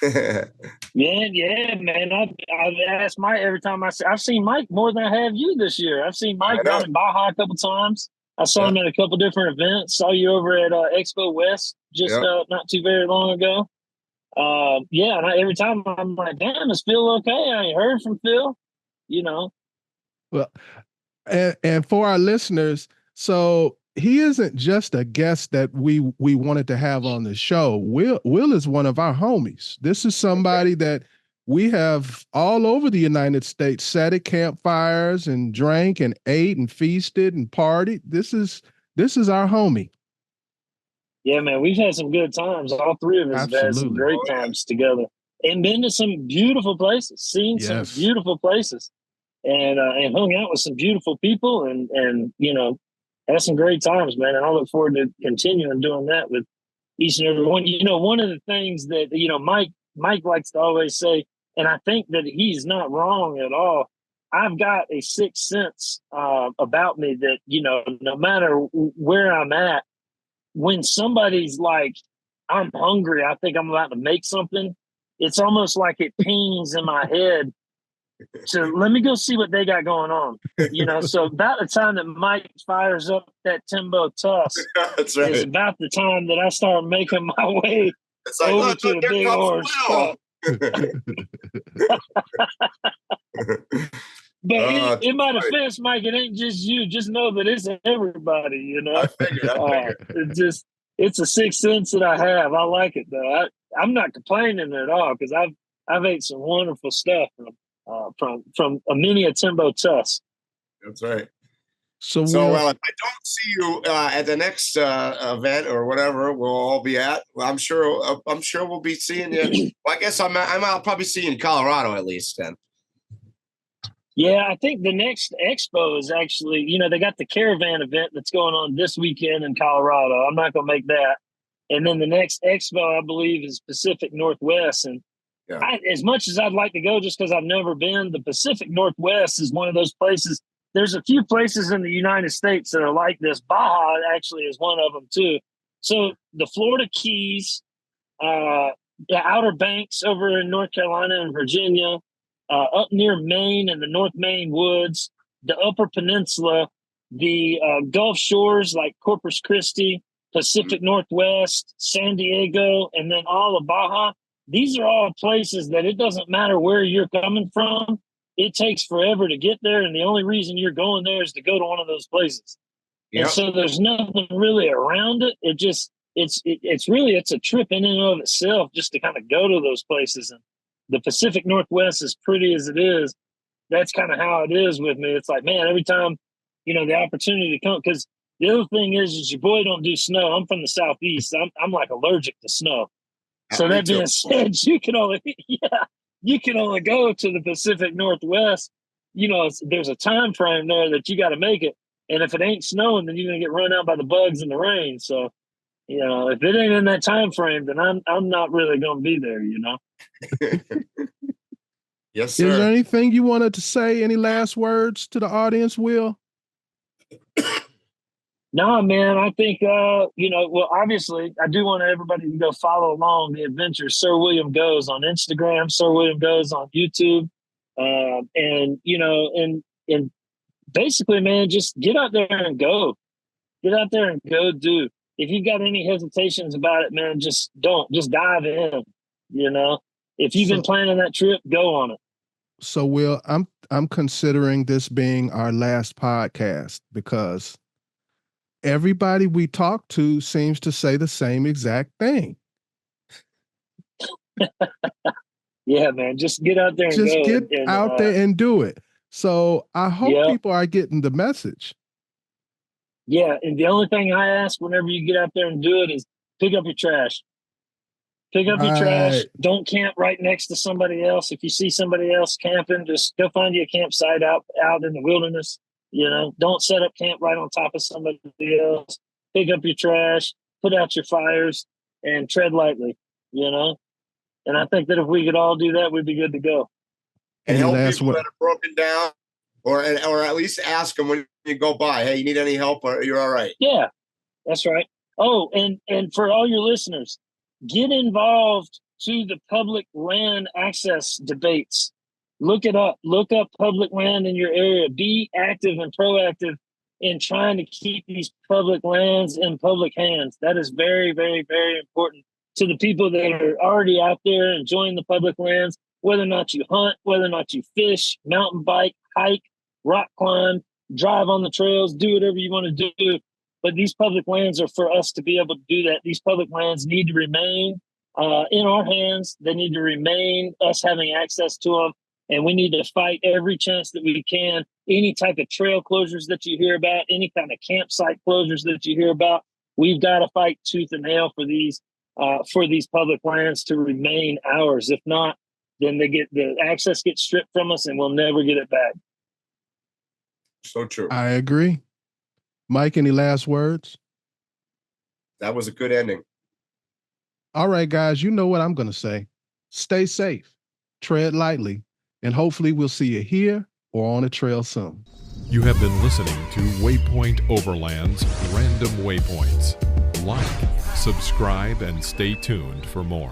Yeah, man. I've asked Mike every time I've seen Mike more than I have you this year. I've seen Mike down in Baja a couple times. I saw him at a couple different events. Saw you over at Expo West just not too very long ago. And every time I'm like, damn, is Phil okay? I ain't heard from Phil. You know. Well, and for our listeners, so he isn't just a guest that we wanted to have on the show. Will is one of our homies. This is somebody that we have all over the United States sat at campfires and drank and ate and feasted and partied. This is our homie. Yeah, man, we've had some good times. All three of us have had some great times together and been to some beautiful places, seen some beautiful places, and hung out with some beautiful people and you know, had some great times, man. And I look forward to continuing doing that with each and every one. You know, one of the things that, you know, Mike likes to always say, and I think that he's not wrong at all. I've got a sixth sense about me that, you know, no matter where I'm at, when somebody's like, I'm hungry, I think I'm about to make something, it's almost like it pings in my head to let me go see what they got going on. You know, so about the time that Mike fires up that Timbo Tusk, is about the time that I start making my way over to the big orange truck. But in my defense, Mike, it ain't just you. Just know that it's everybody, you know. I figured. It's a sixth sense that I have. I like it though. I'm not complaining at all because I've ate some wonderful stuff from a mini Timbo Tusk. That's right. So well, if I don't see you at the next event or whatever we'll all be at, well, I'm sure we'll be seeing you. Well, I guess I'll probably see you in Colorado at least then. Yeah, I think the next expo is actually, you know, they got the caravan event that's going on this weekend in Colorado. I'm not going to make that. And then the next expo, I believe, is Pacific Northwest. And as much as I'd like to go just because I've never been, the Pacific Northwest is one of those places. There's a few places in the United States that are like this. Baja actually is one of them too. So the Florida Keys, the Outer Banks over in North Carolina and Virginia, up near Maine and the North Maine woods, the Upper Peninsula, the Gulf Shores like Corpus Christi, Pacific Northwest, San Diego, and then all of Baja. These are all places that it doesn't matter where you're coming from. It takes forever to get there, and the only reason you're going there is to go to one of those places. Yep. And so there's nothing really around it. It's a trip in and of itself just to kind of go to those places. And the Pacific Northwest, as pretty as it is, that's kind of how it is with me. It's like, man, every time, you know, the opportunity to come, because the other thing is your boy don't do snow. I'm from the Southeast. I'm like allergic to snow. So that being said, you can only go to the Pacific Northwest. You know, there's a time frame there that you got to make it. And if it ain't snowing, then you're going to get run out by the bugs in the rain. So, you know, if it ain't in that time frame, then I'm not really going to be there, you know? Yes, sir. Is there anything you wanted to say? Any last words to the audience, Will? No, man, I think, well, obviously, I do want everybody to go follow along the adventure. Sir William Goes on Instagram, Sir William Goes on YouTube. And basically, man, just get out there and go. Get out there and go do. If you've got any hesitations about it, man, just don't. Just dive in, you know. If you've been planning that trip, go on it. So, Will, I'm considering this being our last podcast because everybody we talk to seems to say the same exact thing. Yeah, man, just get out there and just get out there and do it. So I hope people are getting the message. Yeah, and the only thing I ask whenever you get out there and do it is pick up your trash. Pick up your trash. Don't camp right next to somebody else. If you see somebody else camping, just go find you a campsite out in the wilderness. You know, don't set up camp right on top of somebody else. Pick up your trash, put out your fires, and tread lightly, you know. And I think that if we could all do that, we'd be good to go. And help that's people what- that are broken down, or at least ask them when you go by, hey, you need any help, or you're all right. Yeah, that's right. Oh, and for all your listeners, get involved to the public land access debates. Look it up. Look up public land in your area. Be active and proactive in trying to keep these public lands in public hands. That is very, very, very important to the people that are already out there enjoying the public lands, whether or not you hunt, whether or not you fish, mountain bike, hike, rock climb, drive on the trails, do whatever you want to do. But these public lands are for us to be able to do that. These public lands need to remain in our hands. They need to remain us having access to them. And we need to fight every chance that we can. Any type of trail closures that you hear about, any kind of campsite closures that you hear about, we've got to fight tooth and nail for these public lands to remain ours. If not, then the access gets stripped from us and we'll never get it back. So true. I agree. Mike, any last words? That was a good ending. All right, guys, you know what I'm going to say. Stay safe, tread lightly, and hopefully we'll see you here or on a trail soon. You have been listening to Waypoint Overland's Random Waypoints. Like, subscribe, and stay tuned for more.